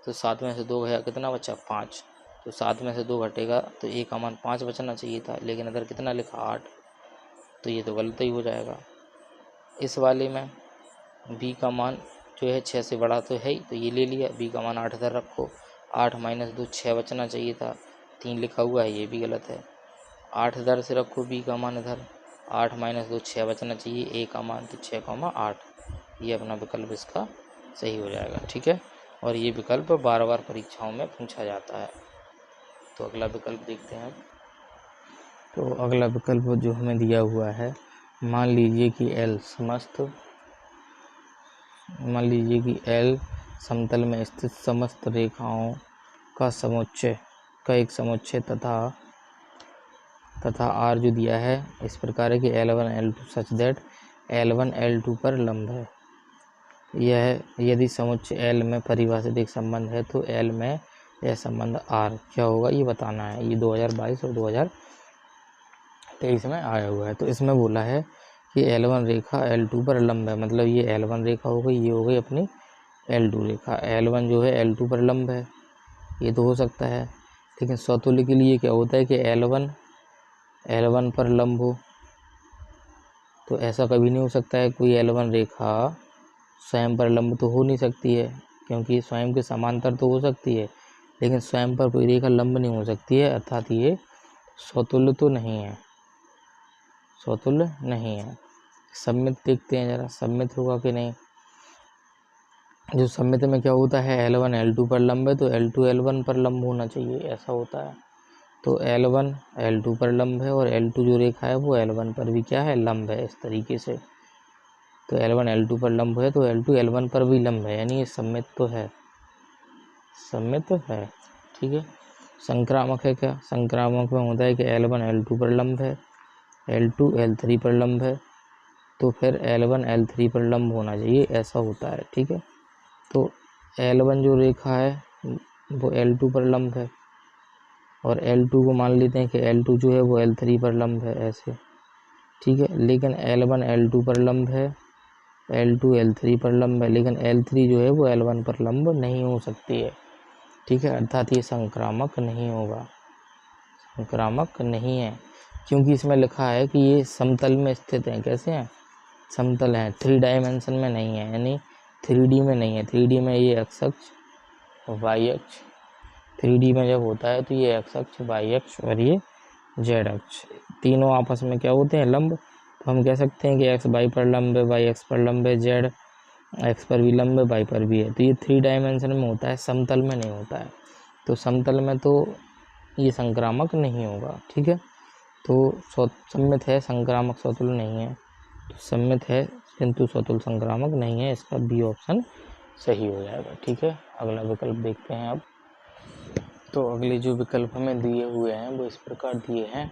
तो 7 में से 2 गया, कितना बचा 5, तो 7 में से 2 घटेगा तो a का मान 5 बचना चाहिए था, लेकिन इधर कितना लिखा 8, तो ये तो गलत ही हो जाएगा। इस वाले में b का मान जो है 6 से बड़ा तो है ही, तो ये ले लिया, b का मान 8 इधर रखो, 8 माइनस 2 6 बचना चाहिए था, 3 लिखा हुआ है, ये भी गलत है। 8 इधर से रखो, b का मान इधर, 8 माइनस 2 6 बचना चाहिए, a का मान तो 6, 8, ये अपना विकल्प इसका सही हो जाएगा। ठीक है, और ये विकल्प बार बार परीक्षाओं में पूछा जाता है। तो अगला विकल्प देखते हैं। तो अगला विकल्प जो हमें दिया हुआ है, मान लीजिए कि L समतल में स्थित समस्त रेखाओं का एक समुच्चय तथा तथा आर जो दिया है इस प्रकार है कि L1 L2 such that L1 L2 पर लंब है। यह यदि समुच्चय L में परिभाषित एक संबंध है तो L में यह संबंध R क्या होगा ये बताना है। ये 2022 और 2023 में आया हुआ है। तो इसमें बोला है कि L1 रेखा L2 पर लंब है, मतलब ये L1 रेखा हो गई, ये हो गई अपनी L2 रेखा। L1 जो है L2 पर लंब है, ये तो हो सकता है, लेकिन स्वतुल्य के लिए क्या होता है कि L1 पर लंब हो। तो ऐसा कभी नहीं हो सकता है, कोई L1 रेखा स्वयं पर लंब तो हो नहीं सकती है, क्योंकि स्वयं के समांतर तो हो सकती है, लेकिन स्वयं पर कोई रेखा लंब नहीं हो सकती है, अर्थात ये स्वतुल्य तो नहीं है, स्वतुल्य नहीं है। सममित देखते हैं जरा, सममित होगा कि नहीं। जो सममित में क्या होता है, L1 L2 पर लंब है तो L2 L1 पर लंब होना चाहिए, ऐसा होता है। तो L1 L2 पर लंब है और L2 जो रेखा है वो L1 पर भी क्या है, लंब है, इस तरीके से। तो L1 L2 पर लंब है तो L2 L1 पर भी लंब है, यानी ये सममित तो है, सममित है, ठीक है। संक्रामक है क्या, संक्रामक में होता है कि L1 L2 पर लंब है, L2 L3 पर लंब है, तो फिर L1 L3 पर लंब होना चाहिए, ऐसा होता है, ठीक है। तो L1 जो रेखा है वो L2 पर लंब है और L2 को मान लेते हैं कि L2 जो है वो L3 पर लंब है, ऐसे, ठीक है। लेकिन L1 L2 पर लंब है, L2 L3 पर लंब है, लेकिन L3 जो है वो L1 पर लंब नहीं हो सकती है, ठीक है, अर्थात ये संक्रामक नहीं होगा, संक्रामक नहीं है, क्योंकि इसमें लिखा है कि ये समतल में स्थित हैं। कैसे हैं, समतल हैं, 3 डायमेंशन में नहीं है, यानी 3D में नहीं है। 3D में ये एक्स अक्ष वाई अक्ष, 3D में जब होता है तो ये एक्स अक्ष वाई अक्ष और ये जेड अक्ष तीनों आपस में क्या होते हैं, लंब। तो हम कह सकते हैं कि एक्स वाई पर लंब है, वाई एक्स पर लंब है, जेड एक्स पर भी लंब है, वाई पर भी है। तो ये 3 डायमेंशन में होता है, समतल में नहीं होता है। तो समतल में तो ये संक्रामक नहीं होगा, ठीक है। तो सममित है, संक्रामक स्वतुल्य नहीं है। तो सममित है किंतु स्वतुल्य संक्रामक नहीं है, इसका बी ऑप्शन सही हो जाएगा, ठीक है। अगला विकल्प देखते हैं अब। तो अगले जो विकल्प हमें दिए हुए हैं वो इस प्रकार दिए हैं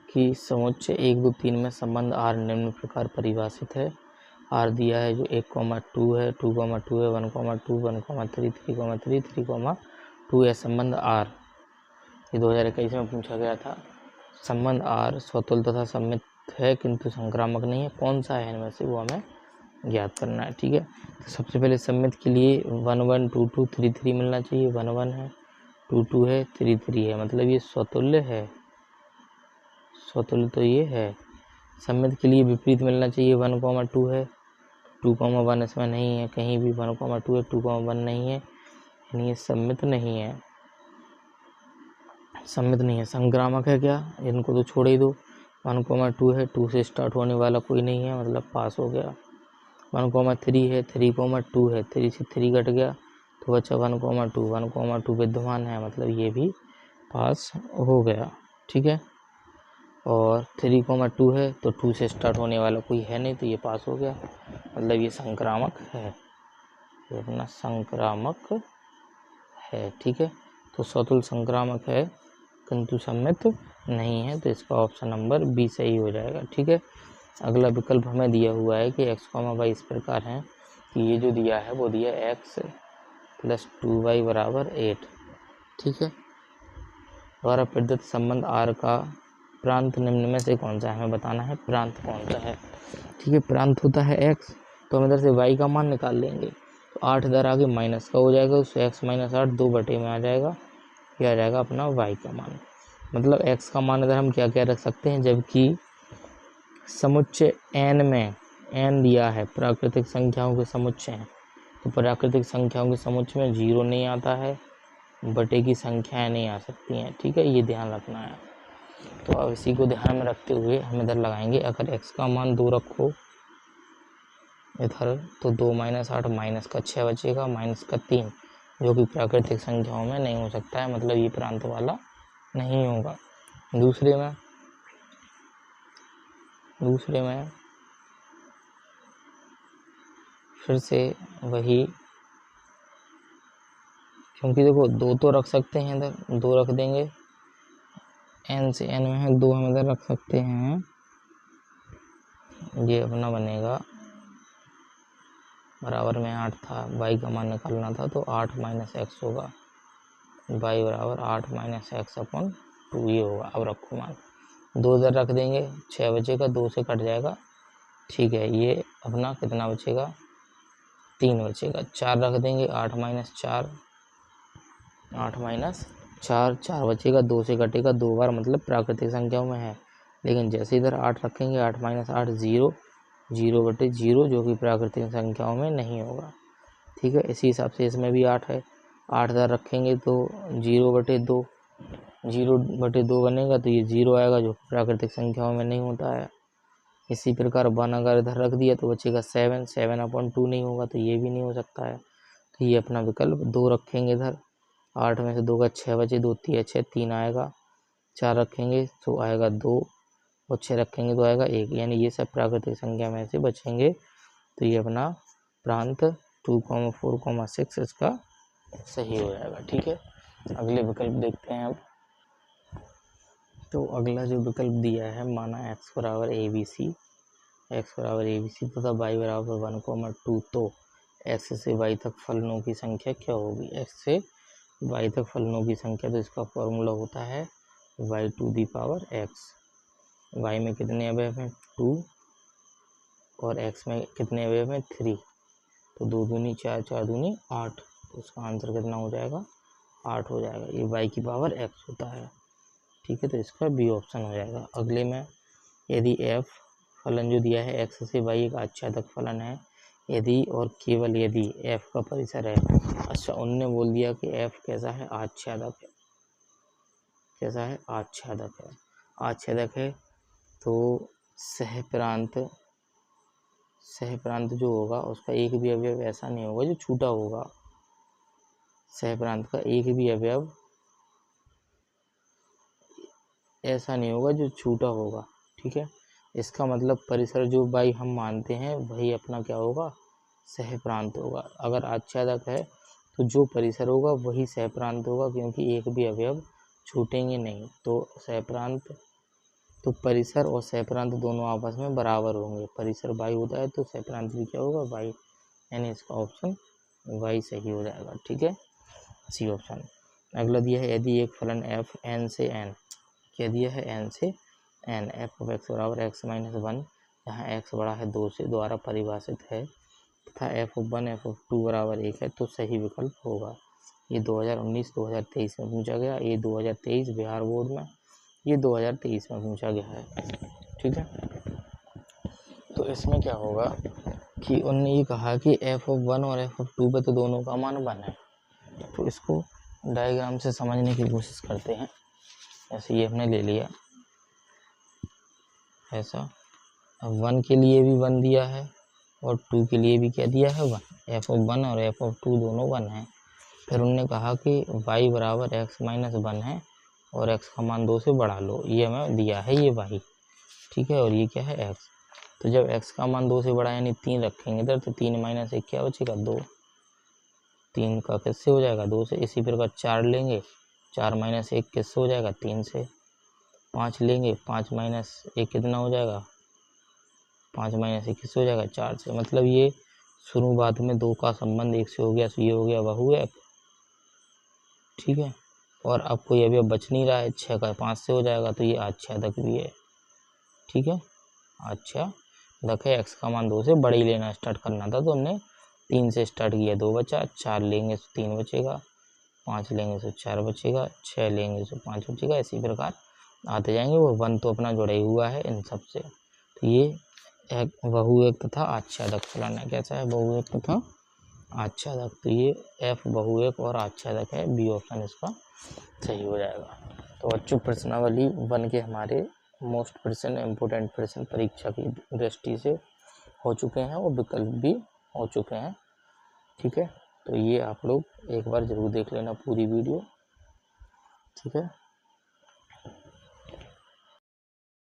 कि समुच्चय 1 2 3 में संबंध R निम्न प्रकार परिभाषित है। R दिया है जो 1,2 है, 2,2 है, 1,2, 1,3, 3,3, 3,2 है संबंध R। ये 2021 में पूछा गया था। संबंध R स्वतुल्य तथा सममित है किंतु संक्रामक नहीं है, कौन सा है इनमें से वो हमें ज्ञात करना है, ठीक है। तो सबसे पहले सममित के लिए 1 1 2 2 3 3 मिलना चाहिए, 1 1 है, 2 2 है, 3 3 है, मतलब ये स्वतुल्य है, स्वतुल्य तो ये है। सममित के लिए विपरीत मिलना चाहिए, 1 2 है, 2 1 इसमें नहीं है, कहीं भी 1 2 है, 2 1 नहीं है, यानी ये सममित नहीं है, सममित नहीं है। संक्रामक है क्या, इनको तो छोड़ ही दो। 1 2 है, 2 से स्टार्ट होने वाला कोई नहीं है, मतलब पास हो गया। 1 3 है, 3 2 है, 3 से 3 कट गया तो बचा 1 2 विद्यमान है, मतलब ये भी पास हो गया, ठीक है। और 3 2 है तो 2 से स्टार्ट होने वाला कोई है नहीं, तो ये पास हो गया, मतलब ये संक्रामक है, ये अपना संक्रामक है, ठीक है। तो स्वतुल्य संक्रामक है किंतु सममित नहीं है, तो इसका ऑप्शन नंबर बी सही हो जाएगा, ठीक है। अगला विकल्प हमें दिया हुआ है कि x, y इस प्रकार है कि ये जो दिया है वो दिया x + 2y = 8, ठीक है। द्वारा प्रदत्त संबंध R का प्रांत निम्न में से कौन सा है, हमें बताना है प्रांत कौन सा है, ठीक है। प्रांत होता है x, तो हम इधर से y का मान निकाल लेंगे, तो 8 इधर आगे माइनस का हो जाएगा, उससे x - 8 2 बटे में आ जाएगा, यह आ जाएगा अपना y का मान। मतलब x का मान इधर हम क्या क्या रख सकते हैं, जबकि समुच्चय n में n दिया है, प्राकृतिक संख्याओं के समुच्चय हैं, तो प्राकृतिक संख्याओं के समुच्चय में 0 नहीं आता है, बटे की संख्याएं नहीं आ सकती हैं, ठीक है, ये ध्यान रखना है। तो अब इसी को ध्यान में रखते हुए हम इधर लगाएंगे, अगर x का मान 2 रखो इधर तो 2 - 8 माइनस का 6 बचेगा, माइनस का 3 जो कि प्राकृतिक संख्याओं में नहीं हो सकता है, मतलब ये प्रांत वाला नहीं होगा। दूसरे में फिर से वही, क्योंकि देखो 2 तो रख सकते हैं, इधर 2 रख देंगे, n से n में है 2 हम इधर रख सकते हैं। ये अपना बनेगा बराबर में 8 था, y का मान निकालना था तो 8 माइनस एक्स होगा, y बराबर 8 माइनस एक्स अपॉन 2 ये होगा। अब रखो मान, 2 इधर रख देंगे 6 बचेगा, 2 से कट जाएगा, ठीक है। ये अपना कितना बचेगा 3 बचेगा, 4 रख देंगे 8 माइनस 4, 8 माइनस 4, 4 बचेगा, 2 से कटेगा 2 बार, मतलब प्राकृतिक संख्याओं में है। लेकिन जैसे इधर 8 रखेंगे 8 माइनस 8 0, 0 बटे 0 जो कि प्राकृतिक संख्याओं में नहीं होगा, ठीक है। इसी हिसाब से इसमें भी 8 है, 8 इधर रखेंगे तो 0 बटे 2, 0 बटे 2 बनेगा तो ये 0 आएगा जो प्राकृतिक संख्याओं में नहीं होता है। इसी प्रकार 1 अगर इधर रख दिया तो बचेगा 7, 7 अपॉन 2 नहीं होगा तो ये भी नहीं हो सकता है। तो ये अपना विकल्प 2 रखेंगे इधर, 8 में से 2 का 6 बचे, 2 3 6, 3 आएगा, 4 रखेंगे तो आएगा 2 और 6 रखेंगे तो आएगा 1, यानी ये सब प्राकृतिक संख्या में से बचेंगे। तो ये अपना प्रांत 2, 4, 6 इसका सही हो जाएगा, ठीक है। अगले विकल्प देखते हैं अब। तो अगला जो विकल्प दिया है, माना x बराबर ABC, x बराबर ABC तथा y बराबर 1, 2, तो x से y तक फलनों की संख्या क्या होगी। x से y तक फलनों की संख्या, तो इसका फॉर्मूला होता है y to the power x। y में कितने अवयव हैं 2 और x में कितने अवयव हैं 3, तो 2 दूनी 4, 4 दूनी 8, तो उसका आंसर कितना हो जाएगा 8 हो जाएगा। ये y की पावर x होता है, ठीक है। तो इसका बी ऑप्शन हो जाएगा। अगले में यदि f फलन जो दिया है x से y एक आच्छादक फलन है, यदि और केवल यदि f का परिसर है, अच्छा उनने बोल दिया कि f कैसा है आच्छादक है, कैसा है आच्छादक है, आच्छादक है तो सहप्रांत जो होगा उसका एक भी अवयव ऐसा नहीं होगा जो छूटा होगा, सहप्रांत का एक भी अवयव ऐसा नहीं होगा जो छूटा होगा, ठीक है। इसका मतलब परिसर जो बाई हम मानते हैं वही अपना क्या होगा सहप्रांत होगा। अगर आच्छादक है तो जो परिसर होगा वही सहप्रांत होगा, क्योंकि एक भी अवयव छूटेंगे नहीं। तो सहप्रांत, तो परिसर और सहप्रांत दोनों आपस में बराबर होंगे। परिसर बाई होता है तो सहप्रांत भी क्या होगा बाई, यानी इसका ऑप्शन वाई सही हो जाएगा, ठीक है, सी ऑप्शन। अगला दिया है यदि एक फलन f n से n, क्या दिया है n से n, f ऑफ x बराबर x माइनस 1, जहाँ x बड़ा है 2 से द्वारा परिभाषित है, तथा f ऑफ 1 f ऑफ 2 बराबर 1 है, तो सही विकल्प होगा। ये 2019-2023 में पूछा गया, ये 2023 बिहार बोर्ड में, ये 2023 में पूछा गया है, ठीक है। तो इसमें क्या होगा कि उन्होंने ये कहा कि f ऑफ 1 और f ऑफ 2 पे तो दोनों का मान 1 है। तो इसको डायग्राम से समझने की कोशिश करते हैं। ऐसे ये हमने ले लिया ऐसा, अब 1 के लिए भी 1 दिया है और 2 के लिए भी क्या दिया है 1, f ऑफ 1 और f ऑफ 2 दोनों 1 है। फिर उन्होंने कहा कि y बराबर x माइनस 1 है और x का मान 2 से बढ़ा लो, ये हमें दिया है ये y, ठीक है, और ये क्या है x। तो जब x का मान 2 से बड़ा यानी 3 रखेंगे इधर, तो 3 माइनस 1 क्या बचेगा 2, 3 का किससे हो जाएगा 2 से। इसी प्रकार 4 लेंगे, 4 माइनस 1 किससे हो जाएगा 3 से। 5 लेंगे, 5 माइनस 1 कितना हो जाएगा, 5 माइनस 1 किससे हो जाएगा 4 से। मतलब ये शुरुआत में 2 का संबंध 1 से हो गया, तो ये हो गया बहुएक, ठीक है। और अब कोई अभी बच नहीं रहा है, 6 का 5 से हो जाएगा, तो ये आच्छादक भी है, ठीक है। अच्छा देखिए x का मान 2 से बड़ा ही लेना स्टार्ट करना था, तो हमने 3 से स्टार्ट किया, 2 बचा, 4 लेंगे तो 3 बचेगा, 5 लेंगे तो 4 बचेगा, 6 लेंगे तो 5 बचेगा, इसी प्रकार आते जाएंगे। वो 1 तो अपना जुड़ा ही हुआ है इन सब से। तो ये एक बहुएक तथा आच्छादक फलन है, कैसा है बहुएक तथा आच्छादक। तो ये f बहुएक और आच्छादक है, बी ऑप्शन इसका सही हो जाएगा। तो बच्चों प्रश्नावली 1 के हमारे मोस्ट प्रश्न इम्पोर्टेंट प्रश्न परीक्षा की दृष्टि से हो चुके हैं और विकल्प भी हो चुके हैं, ठीक है। तो ये आप लोग एक बार ज़रूर देख लेना पूरी वीडियो, ठीक है।